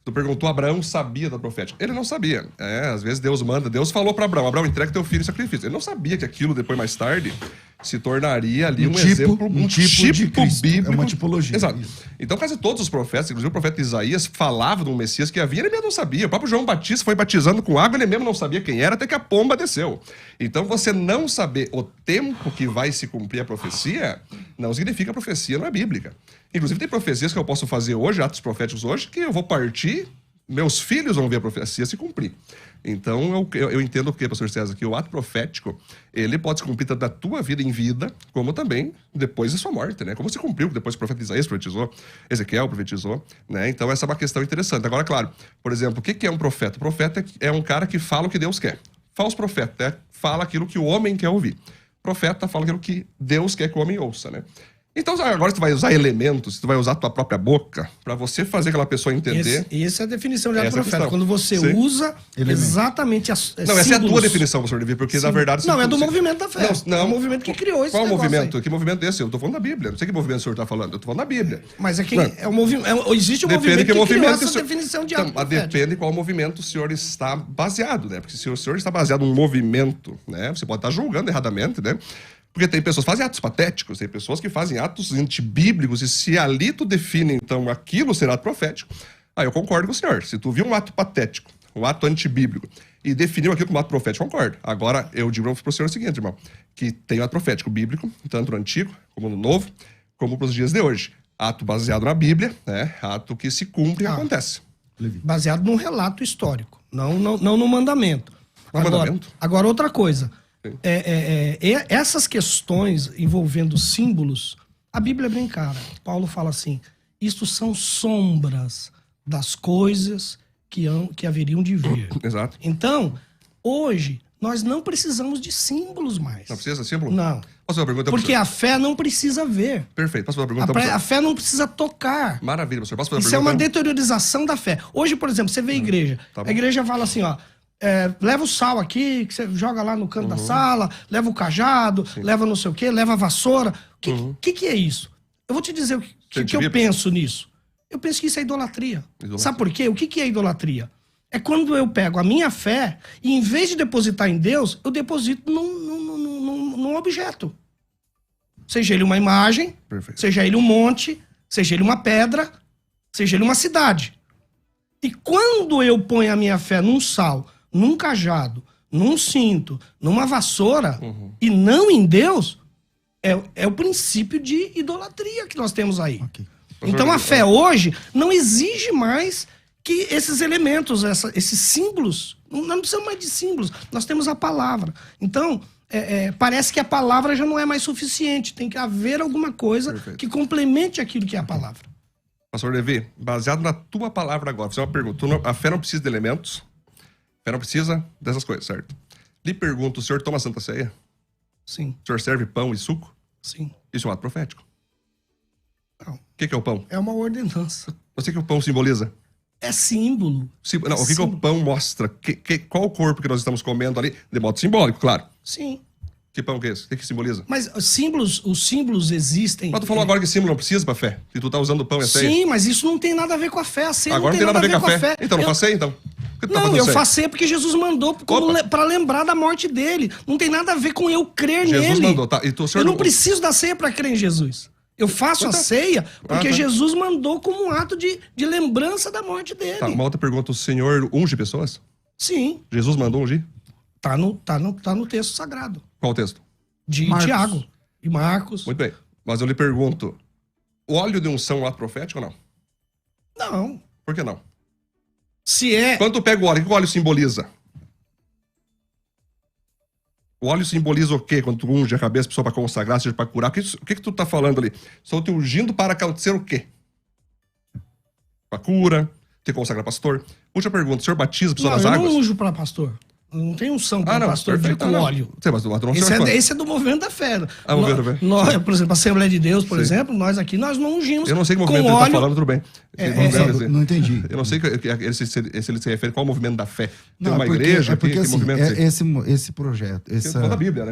Tu perguntou, Abraão sabia da profética? Ele não sabia. Às vezes Deus manda, Deus falou para Abraão, Abraão, entrega teu filho em sacrifício. Ele não sabia que aquilo, depois, mais tarde, se tornaria ali exemplo,
um tipo de Cristo.
bíblico.
É uma tipologia.
Exato. Então, quase todos os profetas, inclusive o profeta Isaías, falava do Messias que havia, ele mesmo não sabia. O próprio João Batista foi batizando com água, ele mesmo não sabia quem era, até que a pomba desceu. Então, você não saber o tempo que vai se cumprir a profecia, não significa que a profecia não é bíblica. Inclusive, tem profecias que eu posso fazer hoje, atos proféticos hoje, que eu vou partir, meus filhos vão ver a profecia se cumprir. Então, eu entendo o que, pastor César, que o ato profético, ele pode se cumprir tanto da tua vida em vida, como também depois da sua morte, né? Como se cumpriu, depois o profeta Isaías profetizou, Ezequiel profetizou, né? Então, essa é uma questão interessante. Agora, claro, por exemplo, o que é um profeta? O profeta é um cara que fala o que Deus quer. Falso profeta fala aquilo que o homem quer ouvir. Profeta fala aquilo que Deus quer que o homem ouça, né? Então, agora tu vai usar elementos, tu vai usar a tua própria boca para você fazer aquela pessoa entender.
Essa é a definição de ato profético.
Questão.
Quando você usa exatamente as
Não, essa é a tua definição, pastor Levi, porque na verdade...
Não, é do movimento da fé.
Não.
É o movimento que criou esse
Qual movimento?
aí.
Que movimento é esse? Eu tô falando da Bíblia. Não sei que movimento o senhor tá falando. Eu tô falando da Bíblia.
Mas é que é um movimento, existe um movimento que criou essa definição de ato profético.
Depende qual movimento o senhor está baseado, né? Porque se o senhor está baseado num movimento, né? Você pode estar julgando erradamente, né? Porque tem pessoas que fazem atos patéticos, tem pessoas que fazem atos antibíblicos, e se ali tu define, então, aquilo ser ato profético, aí eu concordo com o senhor. Se tu viu um ato patético, um ato antibíblico, e definiu aquilo como ato profético, concordo. Agora, eu digo para o senhor o seguinte, irmão, que tem o ato profético bíblico, tanto no Antigo, como no Novo, como para os dias de hoje. Ato baseado na Bíblia, né? Ato que se cumpre e acontece.
Baseado num relato histórico, não no mandamento. Agora, outra coisa... essas questões envolvendo símbolos, a Bíblia é bem clara. Paulo fala assim: isto são sombras das coisas que haveriam de vir.
Exato.
Então, hoje, nós não precisamos de símbolos mais.
Não precisa de símbolo?
Não.
Posso fazer uma pergunta?
Porque a fé não precisa ver.
Perfeito. Posso fazer uma pergunta?
A fé não precisa tocar.
Maravilha, pastor. Posso fazer uma
Isso
pergunta?
é uma deteriorização da fé. Hoje, por exemplo, você vê a igreja.
Tá bom.
A igreja fala assim, ó. leva o sal aqui, que você joga lá no canto da sala, leva o cajado, leva não sei o quê, leva a vassoura. O que é isso? Eu vou te dizer o que eu penso nisso. Eu penso que isso é idolatria. Sabe por quê? O que é idolatria? É quando eu pego a minha fé e, em vez de depositar em Deus, eu deposito num objeto. Seja ele uma imagem, seja ele um monte, seja ele uma pedra, seja ele uma cidade. E quando eu ponho a minha fé num sal, num cajado, num cinto, numa vassoura, e não em Deus, é o princípio de idolatria que nós temos aí. Okay. Então a fé hoje não exige mais que esses elementos, esses símbolos, não precisamos mais de símbolos, nós temos a palavra. Então, parece que a palavra já não é mais suficiente, tem que haver alguma coisa que complemente aquilo que é a palavra.
Pastor Levi, baseado na tua palavra agora, vou fazer uma pergunta. A fé não precisa de elementos, a fé não precisa dessas coisas, certo? Lhe pergunto, o senhor toma Santa Ceia?
Sim.
O senhor serve pão e suco?
Sim.
Isso é um ato profético?
Não.
O que é o pão?
É uma ordenança.
Você que o pão simboliza?
É símbolo.
Não, o que o pão mostra? Qual o corpo que nós estamos comendo ali? De modo simbólico, claro.
Sim.
Que pão que é esse? O que simboliza?
Mas os símbolos existem...
Mas tu falou agora que símbolo não precisa pra fé. Que tu tá usando o pão e a ceia.
Sim, mas isso não tem nada a ver com a fé. A ceia
agora não tem nada a ver com a fé. Então, não faça ceia, então.
Não, eu faço ceia porque Jesus mandou pra lembrar da morte dele. Não tem nada a ver com eu crer nele.
Jesus mandou, tá?
Eu não preciso da ceia pra crer em Jesus. Eu faço a ceia porque Jesus mandou como um ato de lembrança da morte dele.
Tá, uma outra pergunta. O Senhor unge pessoas?
Sim.
Jesus mandou ungir?
Tá no texto sagrado.
Qual o texto?
De Tiago e Marcos.
Muito bem. Mas eu lhe pergunto, o óleo de unção é um ato profético ou não?
Não.
Por que não?
Se é...
Quando tu pega o óleo, o que o óleo simboliza? O óleo simboliza o quê? Quando tu unge a cabeça da pessoa para consagrar, seja para curar. O que tu tá falando ali? Estou te ungindo para acontecer o quê? Para cura, te consagra pastor. Última pergunta, o senhor batiza a pessoa nas águas?
Eu não unjo para pastor. Não tem unção para pastor com óleo. Esse é do movimento da fé. Nós, por exemplo, a Assembleia de Deus, por exemplo, nós aqui, nós não ungimos.
Eu não sei que movimento ele está falando, tudo bem.
Não entendi.
Eu não sei se ele se refere qual movimento da fé. Tem
uma
igreja?
Porque
assim,
esse projeto,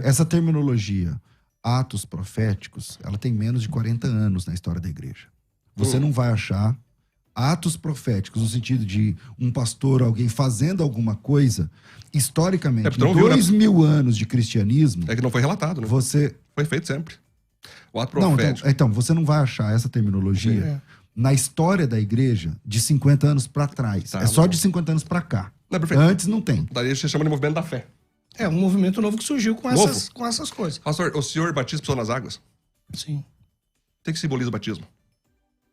essa terminologia, atos proféticos, ela tem menos de 40 anos na história da igreja. Você não vai achar atos proféticos no sentido de um pastor, alguém fazendo alguma coisa... Historicamente, em 2000 anos de cristianismo...
É que não foi relatado, né? Foi feito sempre. O ato profético.
Então, você não vai achar essa terminologia na história da igreja de 50 anos pra trás. É só de 50 anos pra cá. Antes não tem.
Daí você chama de movimento da fé.
É um movimento novo que surgiu com essas coisas.
Pastor, o senhor batiza pessoas nas águas?
Sim.
O que simboliza o batismo?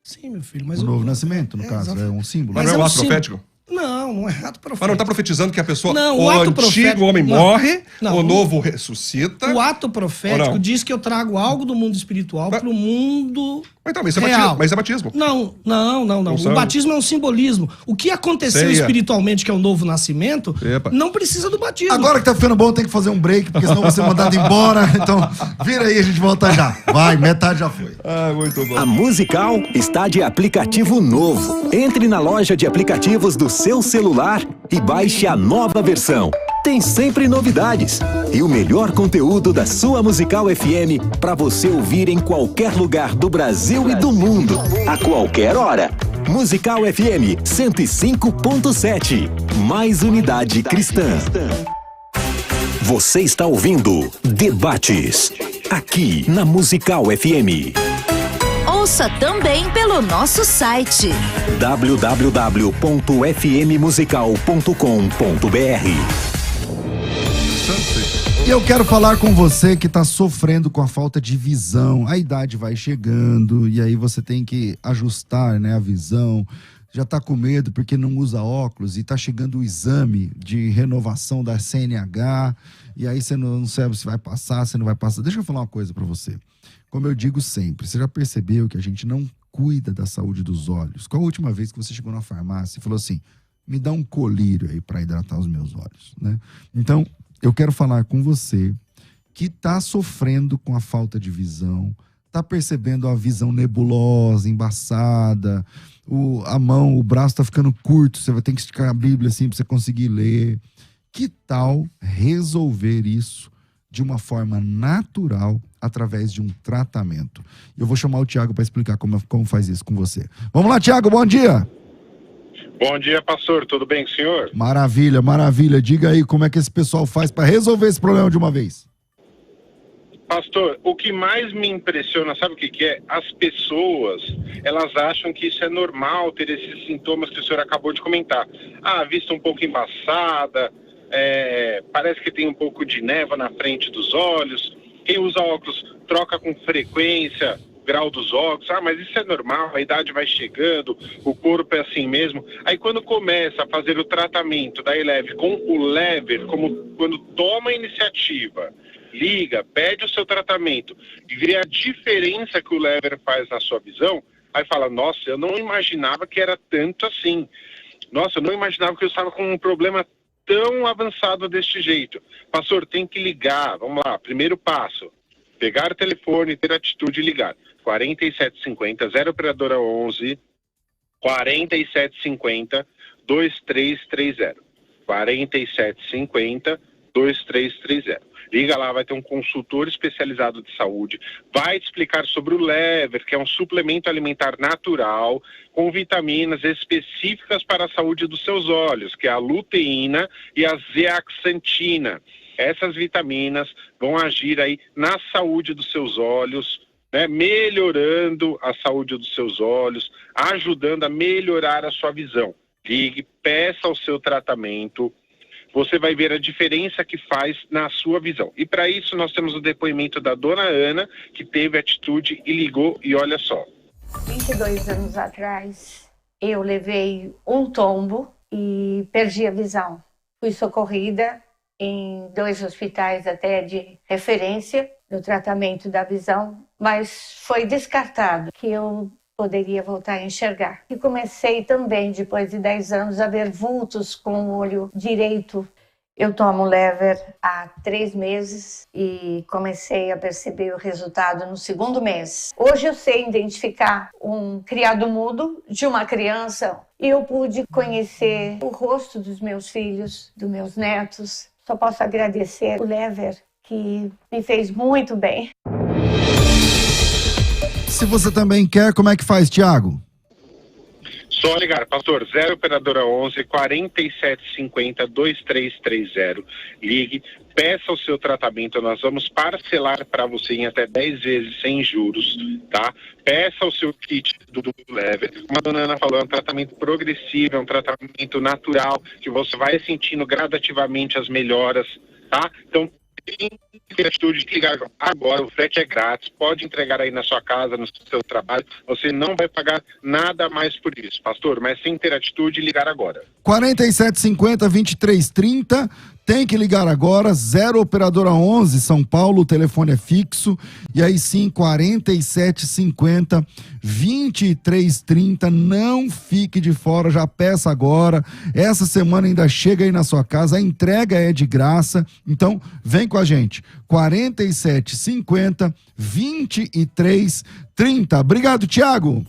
Sim, meu filho. Mas
o novo nascimento, no caso, é um símbolo.
Mas não é um ato profético?
Não é ato profético.
Mas não está profetizando que a pessoa... o antigo homem morre, o novo ressuscita...
O ato profético diz que eu trago algo do mundo espiritual para o mundo real.
Mas é batismo.
Não. O batismo é um simbolismo. O que aconteceu espiritualmente, que é o novo nascimento, não precisa do batismo.
Agora que tá ficando bom, tem que fazer um break, porque senão você é mandado embora. Então, vira aí, a gente volta já. Vai, metade já foi.
Muito bom.
A Musical está de aplicativo novo. Entre na loja de aplicativos do seu celular e baixe a nova versão. Tem sempre novidades e o melhor conteúdo da sua Musical FM para você ouvir em qualquer lugar do Brasil e do mundo, a qualquer hora. Musical FM 105.7, mais unidade cristã. Você está ouvindo Debates, aqui na Musical FM.
Ouça também pelo nosso site
www.fmmusical.com.br.
E eu quero falar com você que está sofrendo com a falta de visão. A idade vai chegando e aí você tem que ajustar, né, a visão. Já está com medo porque não usa óculos e está chegando o exame de renovação da CNH e aí você não sabe se vai passar, se não vai passar. Deixa eu falar uma coisa para você. Como eu digo sempre, você já percebeu que a gente não cuida da saúde dos olhos? Qual a última vez que você chegou na farmácia e falou assim, me dá um colírio aí para hidratar os meus olhos, né? Então, eu quero falar com você que está sofrendo com a falta de visão, está percebendo a visão nebulosa, embaçada, o braço está ficando curto, você vai ter que esticar a Bíblia assim para você conseguir ler. Que tal resolver isso de uma forma natural através de um tratamento? Eu vou chamar o Tiago para explicar como faz isso com você. Vamos lá, Tiago, bom dia!
Bom dia, pastor. Tudo bem com o senhor?
Maravilha, maravilha. Diga aí como é que esse pessoal faz para resolver esse problema de uma vez.
Pastor, o que mais me impressiona, sabe o que é? As pessoas, elas acham que isso é normal, ter esses sintomas que o senhor acabou de comentar. Ah, a vista um pouco embaçada, parece que tem um pouco de névoa na frente dos olhos. Quem usa óculos troca com frequência o grau dos óculos. Ah, mas isso é normal, a idade vai chegando, o corpo é assim mesmo. Aí quando começa a fazer o tratamento da Eleve com o lever, como quando toma a iniciativa, liga, pede o seu tratamento e vê a diferença que o lever faz na sua visão, aí fala, nossa, eu não imaginava que era tanto assim. Nossa, eu não imaginava que eu estava com um problema tão avançado deste jeito. Pastor, tem que ligar. Vamos lá, primeiro passo. Pegar o telefone, ter atitude e ligar. 4750, 0 operadora 11, 4750, 2330. 4750, 2330. Liga lá, vai ter um consultor especializado de saúde, vai te explicar sobre o lever, que é um suplemento alimentar natural, com vitaminas específicas para a saúde dos seus olhos, que é a luteína e a zeaxantina. Essas vitaminas vão agir aí na saúde dos seus olhos, né, melhorando a saúde dos seus olhos, ajudando a melhorar a sua visão. Ligue, peça o seu tratamento. Você vai ver a diferença que faz na sua visão. E para isso nós temos o depoimento da dona Ana, que teve atitude e ligou, e olha só.
22 anos atrás, eu levei um tombo e perdi a visão. Fui socorrida em 2 hospitais até de referência no tratamento da visão, mas foi descartado que eu poderia voltar a enxergar. E comecei também, depois de 10 anos, a ver vultos com o olho direito. Eu tomo lever há 3 meses e comecei a perceber o resultado no 2º mês. Hoje eu sei identificar um criado mudo de uma criança e eu pude conhecer o rosto dos meus filhos, dos meus netos. Só posso agradecer o lever, que me fez muito bem.
Se você também quer, como é que faz, Tiago?
Só ligar, pastor, 0 operadora 11 4750 2330. Ligue, peça o seu tratamento, nós vamos parcelar para você em até 10 vezes sem juros, tá? Peça o seu kit do lever. Como a dona Ana falou, é um tratamento progressivo, é um tratamento natural, que você vai sentindo gradativamente as melhoras, tá? Então, tem atitude de ligar agora, o frete é grátis, pode entregar aí na sua casa, no seu trabalho, você não vai pagar nada mais por isso, pastor, mas sem ter atitude, ligar agora.
4750-2330, tem que ligar agora, 0 operadora 11, São Paulo, o telefone é fixo, e aí sim, 4750-2330, não fique de fora, já peça agora, essa semana ainda chega aí na sua casa, a entrega é de graça, então vem com a gente, 4750-2330. Obrigado, Tiago.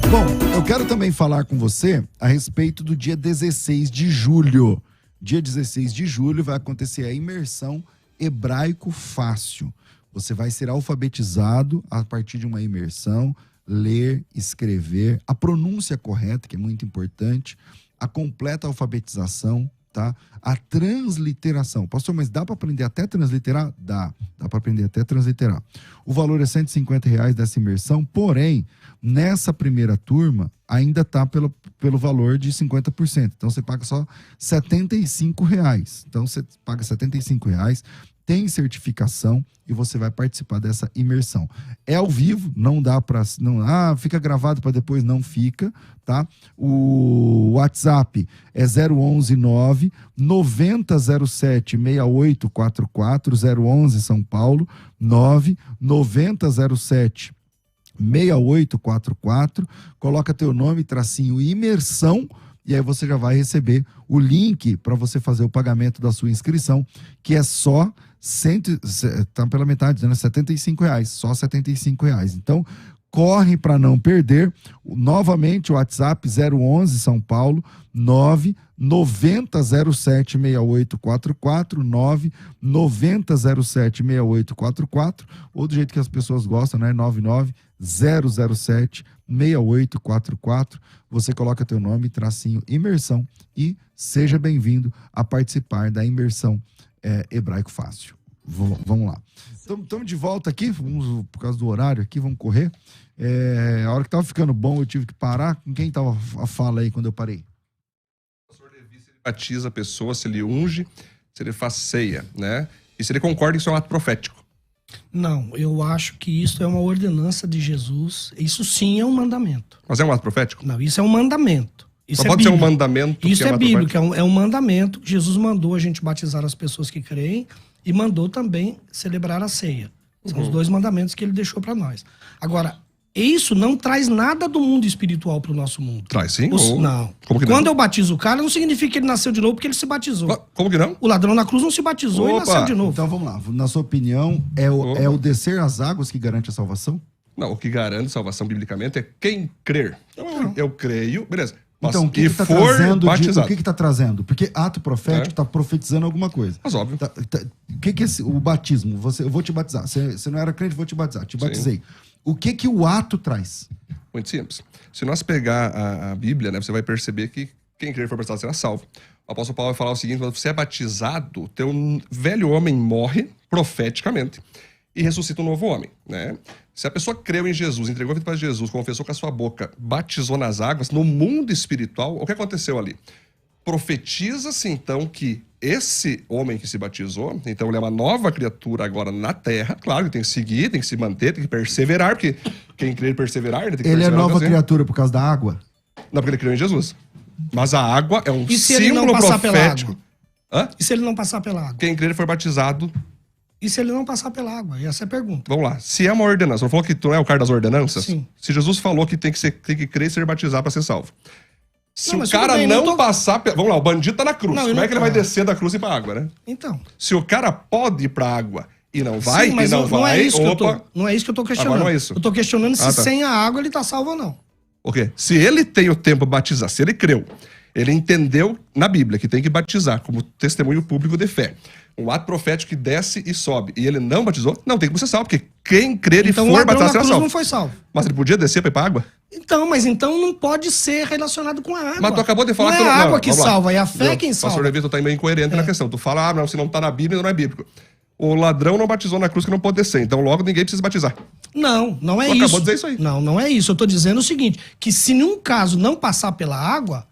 Bom, eu quero também falar com você a respeito do dia 16 de julho. Dia 16 de julho vai acontecer a imersão Hebraico Fácil. Você vai ser alfabetizado a partir de uma imersão, ler, escrever, a pronúncia correta, que é muito importante, a completa alfabetização, tá? A transliteração. Pastor, mas dá para aprender até transliterar? Dá para aprender até transliterar. O valor é R$150 dessa imersão, porém, nessa primeira turma, ainda está pelo valor de 50%. Então, você paga só R$75. Então, você paga R$75, tem certificação e você vai participar dessa imersão. É ao vivo, não dá para... fica gravado para depois, não fica, tá? O WhatsApp é 011 9007 6844, 011 São Paulo, 9007 6844, coloca teu nome, tracinho imersão, e aí você já vai receber o link para você fazer o pagamento da sua inscrição, que é só tá pela metade, né? R$75, só R$75. Então, corre para não perder. Novamente, o WhatsApp 011 São Paulo, 990076844, 990076844, ou do jeito que as pessoas gostam, né? 990076844. Você coloca teu nome, tracinho, imersão, e seja bem-vindo a participar da imersão Hebraico Fácil. Vamos lá. Estamos de volta aqui, por causa do horário aqui, vamos correr. A hora que tava ficando bom, eu tive que parar. Com quem tava a fala aí quando eu parei?
O pastor Levi, se ele batiza a pessoa, se ele unge, se ele faz ceia, né? E se ele concorda que isso é um ato profético.
Não, eu acho que isso é uma ordenança de Jesus. Isso sim é um mandamento.
Mas é um ato profético?
Não, isso é um mandamento. Isso
Só
é
pode ser um
bíblico.
mandamento.
Isso
que
é
um
bíblico, é um mandamento. Jesus mandou a gente batizar as pessoas que creem e mandou também celebrar a ceia. São os dois mandamentos que ele deixou para nós. Agora, isso não traz nada do mundo espiritual para o nosso mundo.
Traz sim?
Não.
Como que não?
Quando eu batizo o cara, não significa que ele nasceu de novo porque ele se batizou.
Como que não?
O ladrão na cruz não se batizou e nasceu de novo.
Então vamos lá. Na sua opinião, é o descer às águas que garante a salvação?
Não, o que garante salvação biblicamente é quem crer. Então, eu creio, beleza. Mas
Então, o que está trazendo? O que está trazendo? Porque ato profético está profetizando alguma coisa.
Mas óbvio.
O que é o batismo? Eu vou te batizar. Você não era crente, vou te batizar. Te batizei. O que o ato traz?
Muito simples. Se nós pegar a Bíblia, né, você vai perceber que quem crer e for batizado será salvo. O apóstolo Paulo vai falar o seguinte: quando você é batizado, teu velho homem morre profeticamente e ressuscita um novo homem, né? Se a pessoa creu em Jesus, entregou a vida para Jesus, confessou com a sua boca, batizou nas águas, no mundo espiritual, o que aconteceu ali? Profetiza-se então que esse homem que se batizou, então ele é uma nova criatura agora na terra. Claro que tem que seguir, tem que se manter, tem que perseverar, porque quem crer e perseverar, ele tem que
Ele é
perseverar.
nova criatura por causa da água?
Não, porque ele creu em Jesus. Mas a água é um
E se ele não
símbolo
passar pela
profético.
água?
Hã?
E se ele não passar pela água?
Quem crer e for batizado.
E se ele não passar pela água? Essa é a pergunta.
Vamos lá. Se é uma ordenança, não falou que tu não é o cara das ordenanças?
Sim.
Se Jesus falou que tem que crer e ser batizado para ser salvo. Se
Não,
o
mas tudo
cara
bem,
não
não tô-
passar... Vamos lá, o bandido tá na cruz.
Não, eu
Como
não-
é que ele vai descer da cruz e ir pra água, né?
Então.
Se o cara pode ir pra água e não vai,
Sim, mas
e não vai...
não é isso
opa,
não é isso que eu tô questionando.
Agora não é isso.
Eu tô questionando se
tá.
sem a água ele tá salvo ou não.
O quê? Se ele tem o tempo de batizar, se ele creu, ele entendeu na Bíblia que tem que batizar como testemunho público de fé. Um ato profético que desce e sobe. E ele não batizou, não tem como ser salvo, porque quem crer
Então
e
o
for
ladrão
batizar
na
será
cruz
salvo.
não foi salvo.
Mas ele podia descer pra ir pra água?
Então, mas então não pode ser relacionado com a água.
Mas tu acabou de falar
não
que...
é a água que
vamos lá.
salva, é a fé
Não,
quem salva.
Pastor Levi, tu tá meio incoerente na questão. Tu fala, não, se não tá na Bíblia, não é bíblico. O ladrão não batizou na cruz que não pode descer, então logo ninguém precisa batizar.
Não é
Tu
isso.
acabou de dizer isso aí.
Não é isso. Eu tô dizendo o seguinte, que se num caso não passar pela água,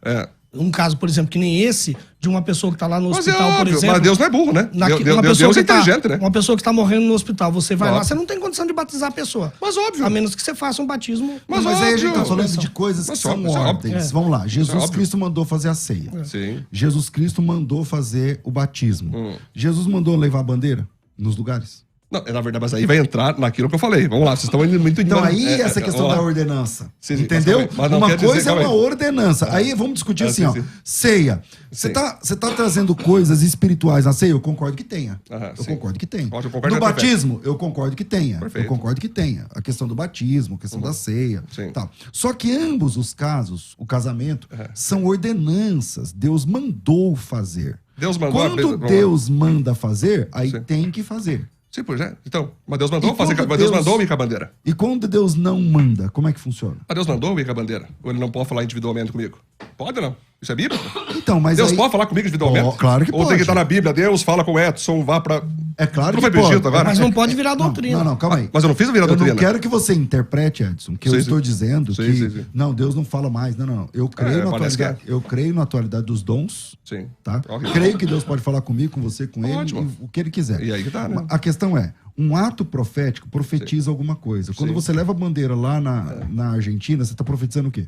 um caso, por exemplo, que nem esse, de uma pessoa que tá lá no
Mas
hospital,
é
por
óbvio,
exemplo...
mas Deus não é burro, né?
uma pessoa
Deus é
que tá,
inteligente, né?
Uma pessoa que tá morrendo no hospital, você vai lá,
Óbvio.
você não tem condição de batizar a pessoa.
Mas óbvio.
A menos que você faça um batismo...
Mas aí a gente tá
óbvio.
falando de coisas que
Mas
são
óbvio, isso é óbvio.
ordens. Vamos lá. Jesus
óbvio.
Cristo mandou fazer a ceia.
Sim.
Jesus Cristo mandou fazer o batismo. Jesus mandou levar a bandeira nos lugares?
Não, na verdade, mas aí vai entrar naquilo que eu falei. Vamos lá, vocês estão indo muito...
Então aí essa questão
vamos
da
lá.
ordenança.
Sim, sim,
entendeu?
mas não
Uma
quer dizer,
coisa é
calma
uma
aí.
ordenança. Aí vamos discutir assim,
sim,
ó.
sim.
Ceia. Você
Sim.
tá trazendo coisas espirituais na ceia? Eu concordo que tenha.
Aham,
Eu
sim.
concordo que tenha.
Ótimo, eu concordo
No
que é perfeito.
batismo, eu concordo que tenha.
Perfeito.
Eu concordo que tenha. A questão do batismo, a questão da ceia.
Sim.
Tal. Só que ambos os casos, o casamento, são ordenanças. Deus mandou fazer.
Deus mandou...
Quando
vamos lá.
Deus manda fazer, aí
Sim.
tem que fazer.
Sim, pois é. Então, mas Deus mandou
E
fazer...
quando
Mas Deus
Deus-
mandou ir com a bandeira.
E quando Deus não manda, como é que funciona?
Mas Deus mandou ir com a bandeira. Ou ele não pode falar individualmente comigo? Pode ou não? Isso é bíblico?
Então, mas
Deus
aí...
pode falar comigo individualmente?
Ó, claro que
Ou
pode.
tem que estar na Bíblia, Deus fala com o Edson, vá pra...
É claro
Tu
que
vai pro
pode.
Egito agora?
Mas não pode virar doutrina.
Não, calma aí.
Mas eu não fiz a virar
Eu
doutrina.
não quero que você interprete, Edson, que eu
Sim,
estou
sim.
dizendo
Sim,
que
sim, sim.
não, Deus não fala mais. Não. Eu creio, na
parece
atualidade, eu creio na atualidade dos dons,
Sim.
tá?
Ok.
Creio que Deus pode falar comigo, com você, com ele,
Ótimo.
o que ele quiser.
E aí que tá, né?
A questão é, um ato profético profetiza alguma coisa. Quando
Sim.
você leva a bandeira lá na Argentina, você está profetizando o quê?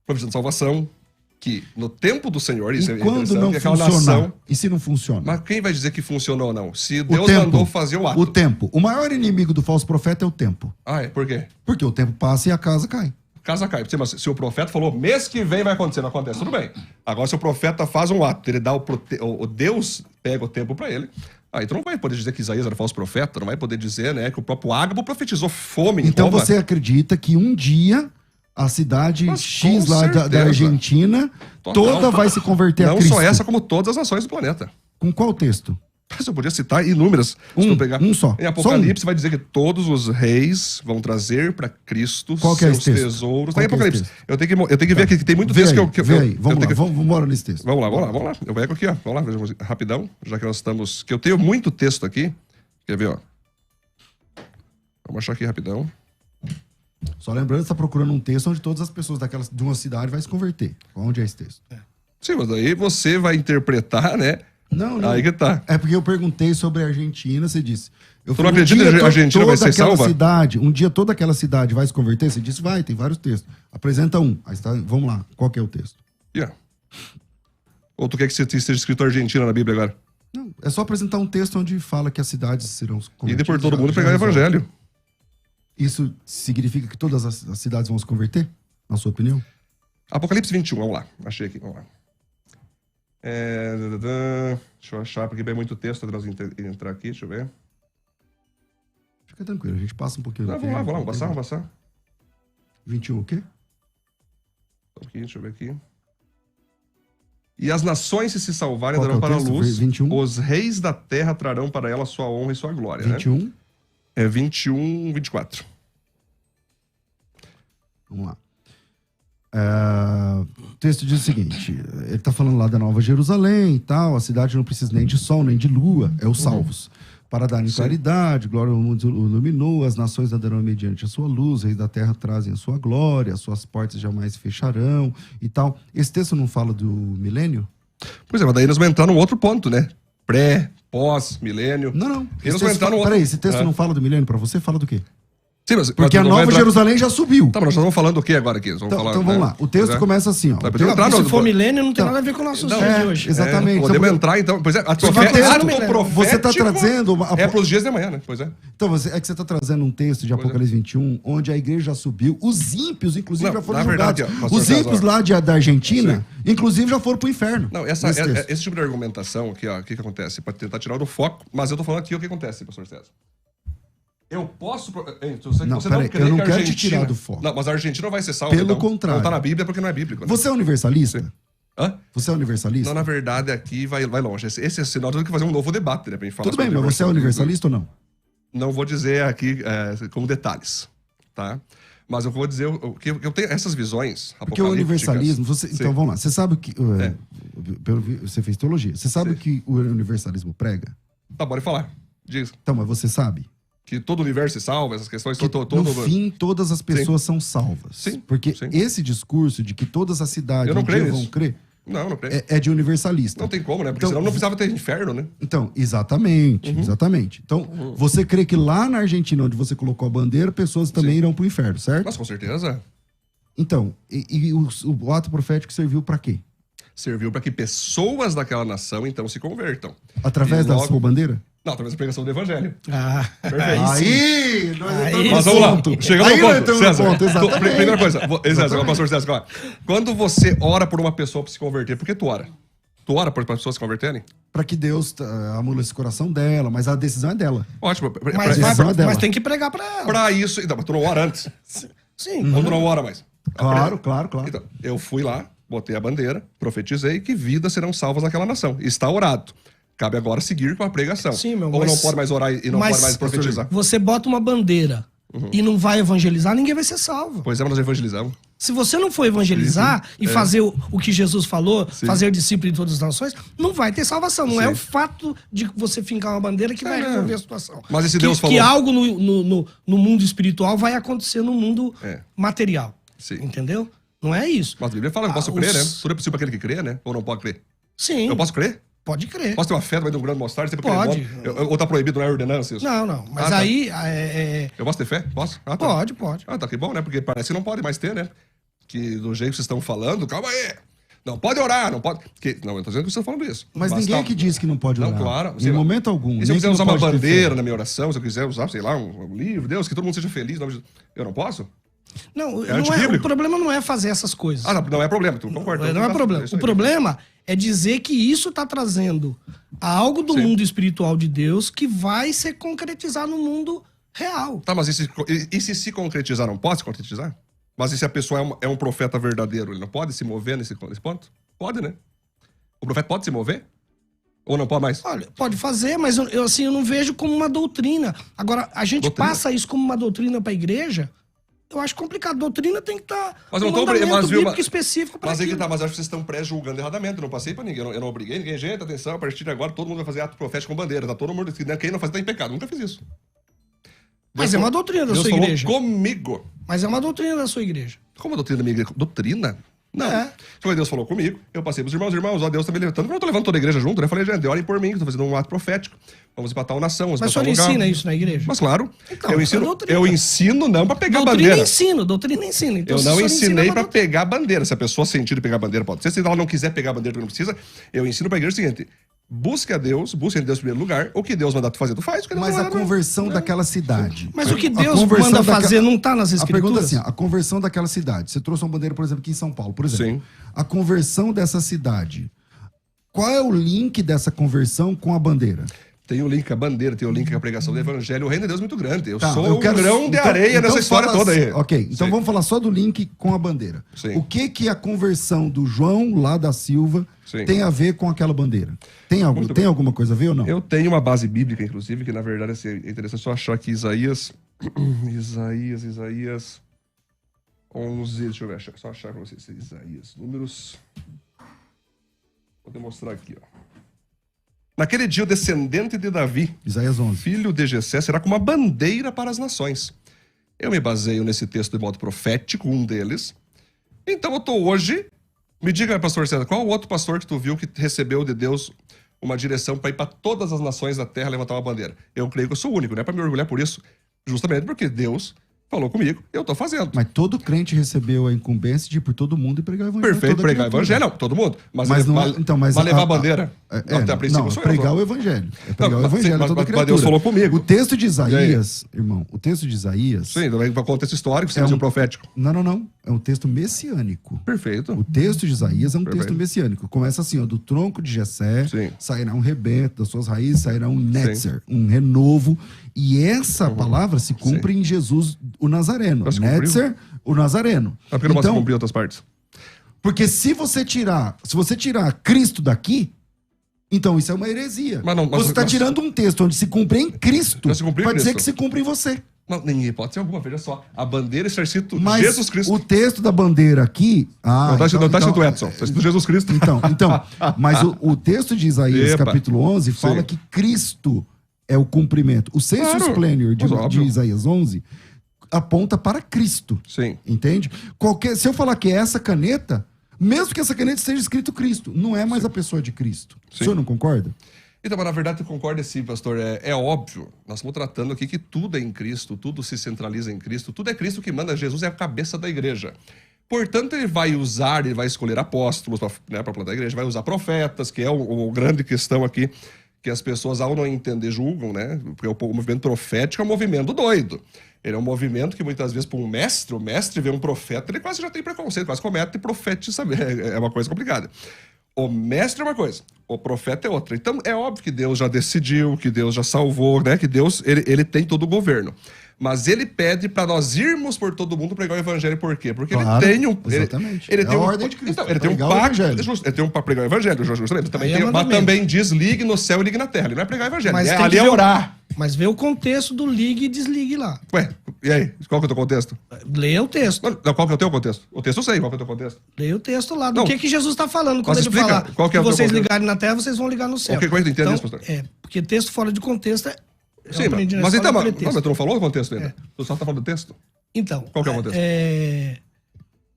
Provisão de salvação, que no tempo do Senhor, isso
E
é
quando
interessante,
não
que aquela
funcionar?
nação...
E se não funciona?
Mas quem vai dizer que funcionou ou não? Se
O
Deus
tempo.
mandou fazer o ato.
O tempo. O maior inimigo do falso profeta é o tempo.
Ah, é? Por quê?
Porque o tempo passa e a casa cai.
Casa cai. Mas se o profeta falou, mês que vem vai acontecer, não acontece, tudo bem. Agora, se o profeta faz um ato, ele dá o Deus pega o tempo pra ele, Aí tu não vai poder dizer que Isaías era falso profeta, não vai poder dizer, né, que o próprio Ágabo profetizou fome em
Então
Roma.
você acredita que um dia a cidade
Mas,
X
com
lá da
certeza.
Argentina toda vai se converter a
Não
Cristo?
só essa, como todas as nações do planeta.
Com qual texto?
Mas eu podia citar inúmeras. Se tu pegar.
Um só.
Em Apocalipse vai dizer que todos os reis vão trazer para Cristo
Qual que é
seus
esse texto?
tesouros.
Qual
Tá em
que é esse
Apocalipse. Eu tenho que ver aqui, que tem muito
Vê
texto
aí,
que eu...
vê aí. Vamos
eu
lá,
tenho que-
vamos embora nesse texto.
Vamos lá. Eu pego aqui, ó. Vamos lá, vejamos rapidão, já que nós estamos... Que eu tenho muito texto aqui. Quer ver, ó? Vamos achar aqui rapidão.
Só lembrando, você está procurando um texto onde todas as pessoas de uma cidade vai se converter. Onde é esse texto?
Sim, mas daí você vai interpretar, né?
Não.
Aí que tá.
É porque eu perguntei sobre a Argentina, você disse.
Tu não acredita que a Argentina vai ser salva?
Um dia toda aquela cidade vai se converter? Você disse, vai, tem vários textos. Apresenta um. Aí está, vamos lá, qual que é o texto?
Yeah. Ou tu quer que esteja escrito Argentina na Bíblia agora?
Não, é só apresentar um texto onde fala que as cidades serão convertidas.
E depois todo mundo
Já
pegar o
resolve.
evangelho.
Isso significa que todas as cidades vão se converter? Na sua opinião?
Apocalipse 21, vamos lá. Achei aqui, vamos lá. Deixa eu achar, porque é muito texto pra nós entrar aqui, deixa eu ver.
Fica tranquilo, a gente passa um pouquinho.
Não, vamos lá, vamos passar.
21 o quê?
Aqui, deixa eu ver aqui. E as nações, se salvarem,
Qual
darão
que é o
para a
texto?
luz.
21?
Os reis da terra trarão para ela sua honra e sua glória.
21?
Né? É 21, 24.
Vamos lá. O texto diz o seguinte: ele está falando lá da Nova Jerusalém e tal, a cidade não precisa nem de sol, nem de lua, é os salvos. Para darem claridade, glória ao mundo iluminou, as nações andarão mediante a sua luz, reis da terra trazem a sua glória, as suas portas jamais se fecharão e tal. Esse texto não fala do milênio?
Pois é, mas daí nós vamos entrar num outro ponto, né? Pré, pós, milênio.
Não.
Eles vão entrar no outro.
Peraí, esse texto não fala do milênio pra você? Fala do quê?
Sim, mas
Porque a
não vai
Nova
entrar-
Jerusalém já subiu.
Tá, mas nós estamos falando do que agora aqui?
Então vamos lá. O texto começa assim, ó.
Podemos entrar
Se
no...
for milênio, não tem nada a ver com o nosso dia de hoje.
Exatamente.
Podemos
Então,
entrar, então. Pois é,
Você está trazendo...
É para os dias de amanhã, né? Pois é.
Então, é que você está trazendo um texto de Apocalipse 21, onde a igreja já subiu, os ímpios, inclusive,
Não,
já foram
na verdade,
julgados.
ó, pastor
Os ímpios
César,
lá da Argentina, inclusive, já foram pro inferno.
Não,
nesse texto.
esse tipo de argumentação aqui, ó, o que acontece? Para tentar tirar do foco, mas eu tô falando aqui o que acontece, pastor César. Eu posso...
Não,
você
peraí,
crê
eu não
que a
quero te
Argentina-
tirar do foco.
Não, mas a Argentina não vai ser salva,
Pelo
então.
contrário.
Não tá na Bíblia porque não é bíblico. Né?
Você é universalista?
Hã?
Você é universalista?
Não, na verdade, aqui vai longe. Esse é sinal de que fazer um novo debate, né? Pra gente falar
Tudo bem,
sobre
mas você é universalista ou não?
Não vou dizer aqui com detalhes, tá? Mas eu vou dizer que eu tenho essas visões
Porque o universalismo...
Sim.
Então, vamos lá. Você sabe que... Você fez teologia. Você sabe o que o universalismo prega?
Tá, bora falar. Diz.
Então, mas você sabe...
Que todo o universo se salva, essas questões...
Que, no fim, todas as pessoas são salvas.
Sim.
Porque
Sim.
esse discurso de que todas as cidades
Eu não
um
creio
dia vão
nisso.
crer
Não creio.
é de universalista.
Não tem como, né? Porque
Então,
senão não precisava ter inferno, né?
Então, exatamente. Então, você crê que lá na Argentina, onde você colocou a bandeira, pessoas também irão pro inferno, certo?
Mas com certeza
Então, o ato profético serviu para quê?
serviu para que pessoas daquela nação, então, se convertam.
Através
E
da
logo-
sua bandeira?
Não, através da pregação do evangelho.
Ah,
Perfeito.
Aí, nós entramos
Mas
no
vamos lá,
ponto.
chegamos
Aí
no
nós
ponto,
entramos no
César.
ponto, exatamente.
Primeira coisa, César, pastor César, ó, quando você ora por uma pessoa para se converter, por que tu ora? Tu ora para as pessoas se converterem?
Para que Deus amoleça o coração dela, mas a decisão é dela.
Ótimo.
mas,
decisão é dela.
mas tem que pregar pra ela.
Pra isso, então, mas tu não ora antes.
Sim.
Ou tu não ora mais.
Claro.
Então, eu fui lá, botei a bandeira, profetizei que vidas serão salvas naquela nação. Está orado. Cabe agora seguir com a pregação.
Sim, meu,
Ou
mas-
não pode mais orar e não
mas-
pode mais profetizar.
Você bota uma bandeira e não vai evangelizar, ninguém vai ser salvo.
Pois é, mas nós evangelizamos.
Se você não for evangelizar e fazer o que Jesus falou, fazer discípulo de todas as nações, não vai ter salvação. Não é o fato de você fincar uma bandeira que vai resolver a situação.
Mas esse
que,
Deus falou-
que algo no mundo espiritual vai acontecer no mundo material.
Sim.
Entendeu? Não é isso.
Mas a Bíblia fala que eu posso
Ah,
crer,
os-
né? Tudo é possível para aquele que crê, né? Ou não pode crer?
Sim,
Eu posso crer?
pode crer.
Posso ter uma fé no meio de um grande mostarda? Sempre
Pode.
Ou tá proibido, não é ordenança isso?
Não. Mas
tá.
aí...
Eu posso ter fé? Posso? Ah, tá.
Pode.
Ah, tá, que bom, né? Porque parece que não pode mais ter, né? Que do jeito que vocês estão falando, calma aí. Não pode orar, não pode... Não, eu tô dizendo que vocês estão falando isso.
Mas ninguém aqui disse que não pode
Não,
orar.
claro.
Em momento algum.
E
Nem
se eu
que
quiser
não
usar uma
pode ter
bandeira
fé.
na minha oração, se eu quiser usar, sei lá, um livro, Deus, que todo mundo seja feliz. Eu não posso?
Não,
É antibíblico.
o problema não é fazer essas coisas.
Não é problema, tu concorda?
Não é problema. O problema é dizer que isso está trazendo algo do mundo espiritual de Deus que vai se concretizar no mundo real.
Tá, mas e se concretizar, não pode se concretizar? Mas e se a pessoa é um profeta verdadeiro, ele não pode se mover nesse ponto? Pode, né? O profeta pode se mover? Ou não pode mais?
Olha, pode fazer, mas eu não vejo como uma doutrina. Agora, a gente passa isso como uma doutrina para a igreja, eu acho complicado. Doutrina tem que estar um mandamento bíblico específico para aquilo.
Mas acho que vocês estão pré-julgando erradamente. Eu não passei para ninguém, eu não obriguei ninguém. Gente, atenção, a partir de agora todo mundo vai fazer ato profético com bandeira. Tá todo mundo, quem não faz tá em pecado. Nunca fiz isso.
Mas é uma doutrina da sua igreja.
Comigo.
Mas é uma doutrina da sua igreja.
Como a doutrina da minha igreja? Doutrina? Não. Deus falou comigo, eu passei pros irmãos, ó, Deus também levantando. Eu tô levando toda a igreja junto, né? Eu falei, gente, orem por mim, que eu tô fazendo um ato profético. Vamos ir pra tal nação, vamos
Mas
pra
o
tal
senhor
lugar.
ensina isso na igreja?
Mas claro,
então,
eu ensino não pra pegar bandeira.
Doutrina ensina. Então,
eu não ensinei pra pegar bandeira. Se a pessoa sentir de pegar bandeira, pode ser. Se ela não quiser pegar bandeira porque não precisa, eu ensino pra igreja o seguinte: busque em Deus em primeiro lugar. O que Deus mandar tu fazer, tu faz.
Mas a conversão daquela cidade.
Mas o que Deus manda fazer não tá nas escrituras?
A pergunta é assim, a conversão daquela cidade. Você trouxe uma bandeira, por exemplo, aqui em São Paulo, por exemplo.
Sim.
A conversão dessa cidade. Qual é o link dessa conversão com a bandeira?
Tem o link com a bandeira, tem o link com a pregação do evangelho. O reino de Deus é muito grande. Eu sou um grão de areia nessa história toda aí.
Ok, então vamos falar só do link com a bandeira.
Sim.
O que a conversão do João lá da Silva tem a ver com aquela bandeira? Tem alguma coisa a ver ou não?
Eu tenho uma base bíblica, inclusive, que na verdade é interessante só achar aqui Isaías 11, deixa eu ver, só achar pra vocês, Isaías, números... Vou demonstrar aqui, ó. Naquele dia, o descendente de Davi,
Isaías 11.
filho de Jessé, será como uma bandeira para as nações. Eu me baseio nesse texto de modo profético, um deles. Então eu tô hoje... Me diga, pastor César, qual o outro pastor que tu viu que recebeu de Deus uma direção para ir para todas as nações da terra levantar uma bandeira? Eu creio que eu sou o único, não é para me orgulhar por isso. Justamente porque Deus falou comigo, eu tô fazendo.
Mas todo crente recebeu a incumbência de ir por todo mundo e pregar o evangelho.
Perfeito, pregar o evangelho, não, todo mundo. Mas levar a bandeira.
Pregar o evangelho. É pregar o evangelho a toda criatura.
Mas Deus falou comigo.
O texto de Isaías, irmão, o texto de Isaías...
Sim, também vai contexto histórico, você um profético.
Não. É um texto messiânico.
Perfeito.
O texto de Isaías é um texto messiânico. Começa assim, ó, do tronco de Jessé sairá um rebento, das suas raízes sairá um netzer, um renovo. E essa palavra se cumpre em Jesus, o Nazareno. Netzer, o Nazareno.
Por que não pode cumprir outras partes?
Porque se você tirar Cristo daqui, então isso é uma heresia. Você está tirando um texto onde se cumpre em Cristo para dizer que se cumpre em você.
Não, nem hipótese alguma, veja só. A bandeira está escrito
Jesus Cristo. O texto da bandeira aqui...
não está escrito Edson, está escrito Jesus Cristo.
Então, mas o texto de Isaías, capítulo 11, fala que Cristo é o cumprimento. O sensus plenior de Isaías 11 aponta para Cristo.
Sim.
Entende? Se eu falar que é essa caneta, mesmo que essa caneta esteja escrito Cristo, não é mais a pessoa de Cristo. O senhor não concorda?
Então, mas na verdade, eu concordo sim, pastor. É óbvio. Nós estamos tratando aqui que tudo é em Cristo, tudo se centraliza em Cristo, tudo é Cristo que manda. Jesus é a cabeça da igreja. Portanto, ele vai escolher apóstolos para plantar a igreja, vai usar profetas, que é o grande questão aqui, que as pessoas, ao não entender, julgam, né? Porque o movimento profético é um movimento doido. Ele é um movimento que muitas vezes, para o mestre vê um profeta, ele quase já tem preconceito, quase comete profetiza, é uma coisa complicada. O mestre é uma coisa, o profeta é outra. Então, é óbvio que Deus já decidiu, que Deus já salvou, né? Que Deus, ele tem todo o governo. Mas ele pede para nós irmos por todo mundo pregar o evangelho. Por quê? Porque ele tem um...
Exatamente.
Ele tem
a ordem de Cristo.
Então, ele tem um pacto. Ele tem um para pregar o evangelho, justamente. Mas também diz ligue no céu e ligue na terra. Ele não é pregar o evangelho. Ali é orar.
Mas vê o contexto do ligue e desligue lá.
Ué, e aí? Qual que é o teu contexto?
Leia o texto.
Não, qual que é o teu contexto? O texto eu sei, qual que é o teu contexto?
Leia o texto lá. Do que Jesus está falando quando ele
explica,
fala
qual que é o
vocês ligarem na terra, vocês vão ligar no céu.
Como é que tu entende isso, pastor?
Porque texto fora de contexto é...
Sim, mas então, mas tu não falou o contexto ainda? Tu só tá falando do texto?
Então,
qual que é o contexto?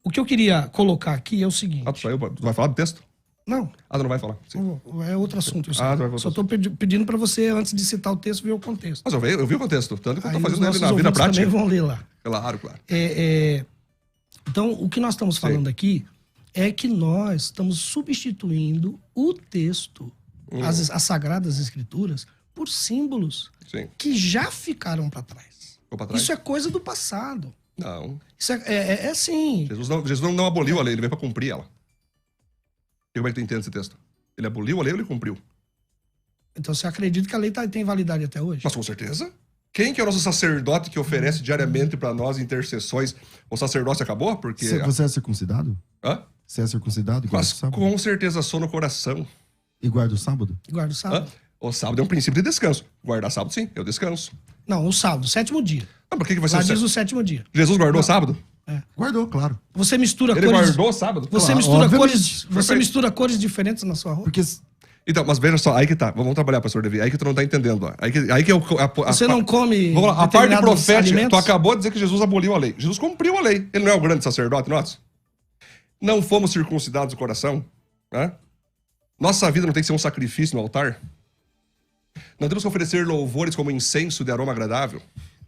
O que eu queria colocar aqui é o seguinte...
Tu vai falar do texto?
Não.
Tu não vai falar? Sim.
É outro assunto. Só estou pedindo para você, antes de citar o texto, ver o contexto.
Mas eu vi o contexto, tanto que eu estou fazendo ele na vida prática.
Também vão ler lá.
Claro.
Então, o que nós estamos falando aqui é que nós estamos substituindo o texto, as Sagradas Escrituras, por símbolos que já ficaram para trás. Isso é coisa do passado.
Não.
Isso é sim.
Jesus não aboliu a lei, ele veio para cumprir ela. E como é que tu entende esse texto? Ele aboliu a lei ou ele cumpriu?
Então você acredita que a lei tem validade até hoje?
Mas com certeza. Quem que é o nosso sacerdote que oferece diariamente para nós intercessões? O sacerdócio acabou? Porque...
Você é circuncidado?
Hã?
Você é circuncidado? E guarda
Mas
o sábado?
com certeza sou no coração.
E guarda o sábado?
Guarda o sábado?
Hã? O sábado é um princípio de descanso. Guardar sábado, sim, eu descanso.
Não, o sábado, o 7º dia.
Não, por que vai ser
Lá
o
diz
sétimo?
o 7º dia.
Jesus guardou o sábado?
Guardou, claro.
Você mistura
Ele
cores.
guardou o sábado?
Você
Claro.
mistura
obviamente.
cores. Você
Perfeito.
mistura cores diferentes na sua roupa.
Porque
Então, mas veja só, aí que tá. Vamos trabalhar, pastor Davi. Aí que tu não tá entendendo. Ó. Aí que é
Você não come.
Vamos lá, a parte
determinados
profética,
alimentos?
tu acabou de dizer que Jesus aboliu a lei. Jesus cumpriu a lei. Ele não é o grande sacerdote nosso? Não fomos circuncidados do coração? Né? Nossa vida não tem que ser um sacrifício no altar? Não temos que oferecer louvores como incenso de aroma agradável?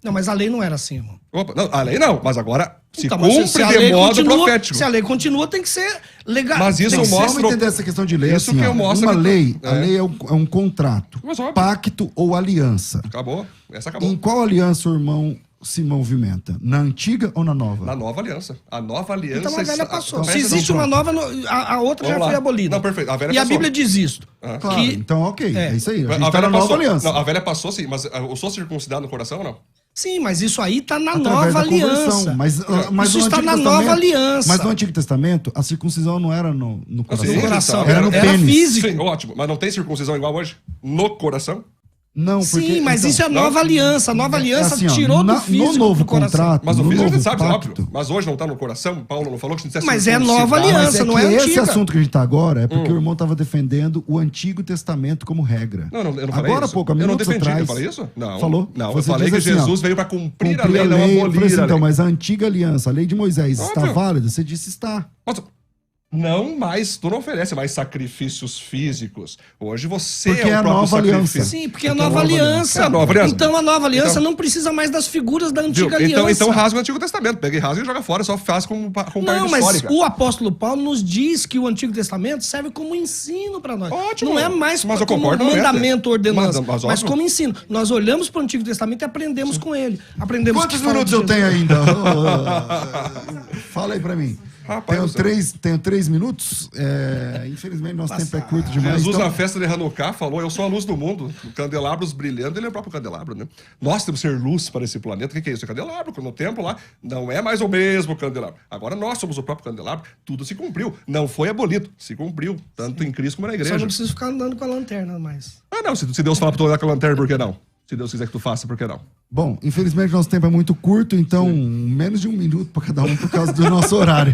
Não, mas a lei não era assim, irmão.
Opa, não, a lei não, mas agora se
Então, mas
cumpre
a
de
lei
modo
continua,
profético.
Se a lei continua, tem que ser legal.
Mas isso
tem que ser-
mostra-
Vamos entender essa questão de lei.
Isso
assim,
que
ó,
eu mostro
uma
que-
lei, a
é.
lei é um contrato,
Mas óbvio.
pacto ou aliança.
Acabou. Essa acabou.
Em qual aliança o irmão se movimenta? Na antiga ou na nova?
Na nova aliança. A nova aliança...
Então a velha passou.
Presta
Se existe
atenção.
uma nova, a outra
Vamos
já
lá.
foi abolida.
Não, perfeito. A velha
E a
passou.
Bíblia diz isso.
Claro,
que-
então ok, é isso aí. A gente
A
tá na
velha
nova
passou.
aliança.
Não, a velha passou sim, mas eu sou circuncidado no coração ou não?
Sim, mas isso aí tá na
Através
nova
da conversão.
aliança.
Mas
Isso
no
está
Antigo
na
Testamento-
nova aliança.
Mas no Antigo Testamento, a circuncisão não era no coração.
Sim,
coração.
então,
Era no
Era
pênis.
físico.
Sim, ótimo. Mas não tem circuncisão igual hoje? No coração?
Não, porque...
Sim, mas
então,
isso é nova aliança. A nova aliança
assim, ó,
tirou do físico
no novo
pro coração.
contrato,
Mas o
no
físico a
novo
gente sabe,
pacto,
óbvio. Mas hoje não tá no coração? Paulo não falou que a gente dissesse
Mas é nova
circuncidado?
aliança.
Mas é
não
que
é
esse
antiga.
assunto que a gente tá agora é porque o irmão estava defendendo o Antigo Testamento como regra.
Não, eu não falei
Agora há
isso.
pouco, há
Eu não
minutos
defendi,
atrás...
eu falei isso? Não.
Falou?
Não, eu
Você
falei que
diz assim, ó,
Jesus veio para cumprir a
cumprir
lei, não
eu falei
abolir
assim,
a
então,
lei.
mas a antiga aliança, a lei de Moisés, está
Óbvio.
válida? Você disse está.
Mas, não mais, tu não oferece mais sacrifícios físicos. Hoje você
Porque
é
é
o
a
próprio
nova
sacrifício.
aliança.
Sim, porque é a
Então,
nova
nova
aliança.
É a nova aliança.
Então a nova aliança
Então-
não precisa mais das figuras da antiga
Viu?
aliança.
Então rasga o Antigo Testamento. Pega e rasga e joga fora, só faz com parte
Não, mas
histórica.
o apóstolo Paulo nos diz que o Antigo Testamento serve como ensino para nós.
Ótimo.
Não é mais
Mas eu
como
concordo, não é,
mandamento ou ordenança,
mas
mas
óbvio.
como ensino. Nós olhamos para o Antigo Testamento e aprendemos com ele. Aprendemos
Quantos
que fala
minutos
de
eu tenho
Jesus.
ainda? Fala aí pra mim.
Rapaz do
Tenho 3 minutos. Infelizmente, nosso tempo é curto demais.
Jesus
então-
na festa de Hanukkah falou, eu sou a luz do mundo. Candelabros brilhando, ele é o próprio candelabro, né? Nós temos que ser luz para esse planeta. O que é isso? É candelabro, no templo lá não é mais o mesmo candelabro. Agora nós somos o próprio candelabro, tudo se cumpriu. Não foi abolido, se cumpriu. Tanto em Cristo como na
Só
igreja.
não precisa ficar andando com a lanterna mais.
Ah, não, se Deus falar pra tu olhar com a lanterna, por que não? Se Deus quiser que tu faça, por que não?
Bom, infelizmente nosso tempo é muito curto, então menos de 1 minuto para cada um por causa do nosso horário.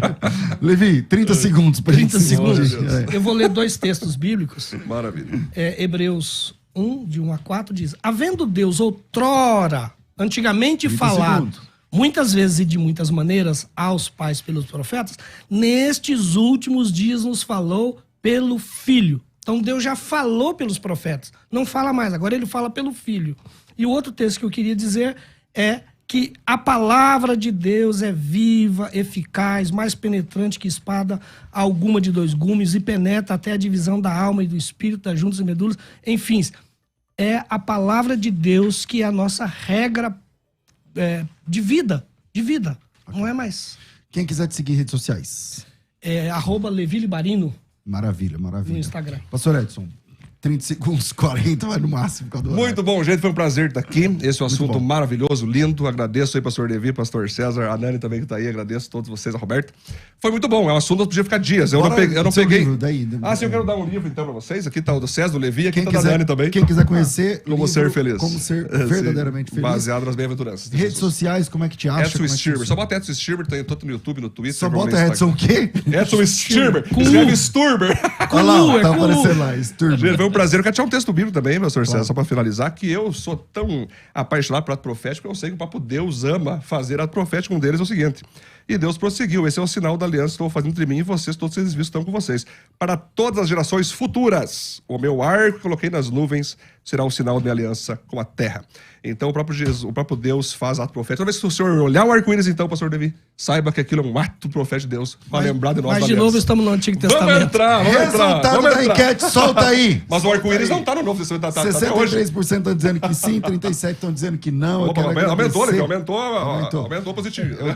Levi, 30 segundos pra
30
gente se
segundos.
despedir.
Eu vou ler 2 textos bíblicos.
Maravilha.
Hebreus 1, de 1 a 4, diz: havendo Deus outrora, antigamente
30
falado,
segundos.
muitas vezes e de muitas maneiras, aos pais pelos profetas, nestes últimos dias nos falou pelo Filho. Então Deus já falou pelos profetas, não fala mais, agora ele fala pelo Filho. E o outro texto que eu queria dizer é que a palavra de Deus é viva, eficaz, mais penetrante que espada alguma de 2 gumes e penetra até a divisão da alma e do espírito, das juntas e medulas. Enfim, é a palavra de Deus que é a nossa regra de vida, não é mais.
Quem quiser te seguir em redes sociais.
@Levi Libarino
Maravilha, maravilha.
no Instagram.
Pastor Edson, 30 segundos, 40 vai no máximo. Por causa do
Muito bom, gente. Foi um prazer estar aqui. Esse é um assunto
bom.
maravilhoso, lindo. Agradeço aí, pastor Levi, pastor César, a Nani também que tá aí. Agradeço a todos vocês, a Roberta. Foi muito bom. É um assunto que podia ficar dias. Eu
Bora,
não
seu
peguei.
livro daí.
Sim, eu quero dar um livro então pra vocês. Aqui tá o do César, do Levi, aqui
Quem
tá o da
quiser,
Nani também.
quem quiser conhecer
Como
livro,
ser feliz.
Como ser
Sim,
verdadeiramente feliz.
Baseado nas bem-aventuranças. de
Redes
Jesus.
sociais, como é que te acha?
Edson
Como é que
Stirber. Só
funciona?
bota Edson Stirber, tem tanto no YouTube, no Twitter.
Só
como no
bota Edson
Instagram.
o quê?
Edson Stirber.
Com
Escreve
U.
Sturber.
Olha lá,
é
tá
com U.
aparecendo lá, Sturber.
Gente, foi um prazer. Eu quero tirar um texto bíblico também, meu senhor César, só para finalizar, que eu sou tão apaixonado por ato profético, eu sei que o Papo Deus ama fazer ato profético. Um deles é o seguinte: e Deus prosseguiu, esse é o sinal da aliança que estou fazendo entre mim e vocês, todos vocês vistos estão com vocês. Para todas as gerações futuras, o meu arco que coloquei nas nuvens será um sinal da minha aliança com a terra. Então o próprio Deus faz ato profético. Toda vez que o senhor olhar o arco-íris, então, pastor Davi, saiba que aquilo é um ato profético de Deus para lembrar de nós.
Mas de novo estamos no Antigo Testamento.
Vamos entrar.
Resultado da enquete, solta aí.
Mas o arco-íris não está no Novo Testamento, tá até hoje.
63% estão dizendo que sim, 37% estão dizendo que não.
Aumentou positivo.
Eu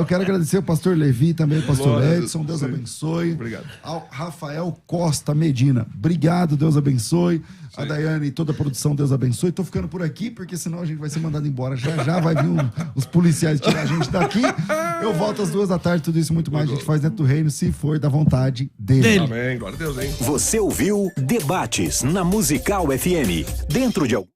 quero agradecer ao pastor Levi, também ao pastor Edson. Deus
sim.
abençoe.
Obrigado.
Ao Rafael Costa Medina. Obrigado, Deus abençoe. A Daiane e toda a produção, Deus abençoe. Tô ficando por aqui, porque senão a gente vai ser mandado embora. Já vai vir os policiais tirar a gente daqui. Eu volto às 2h, tudo isso e muito mais a gente faz dentro do reino, se for da vontade dele.
Amém, glória a Deus, hein?
Você ouviu Debates na Musical FM. Dentro de algum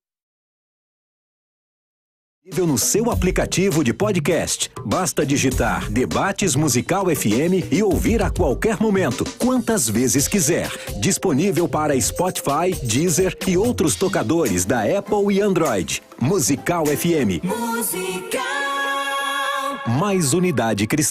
no seu aplicativo de podcast. Basta digitar Debates Musical FM e ouvir a qualquer momento, quantas vezes quiser. Disponível para Spotify, Deezer e outros tocadores da Apple e Android. Musical FM. Mais unidade cristã.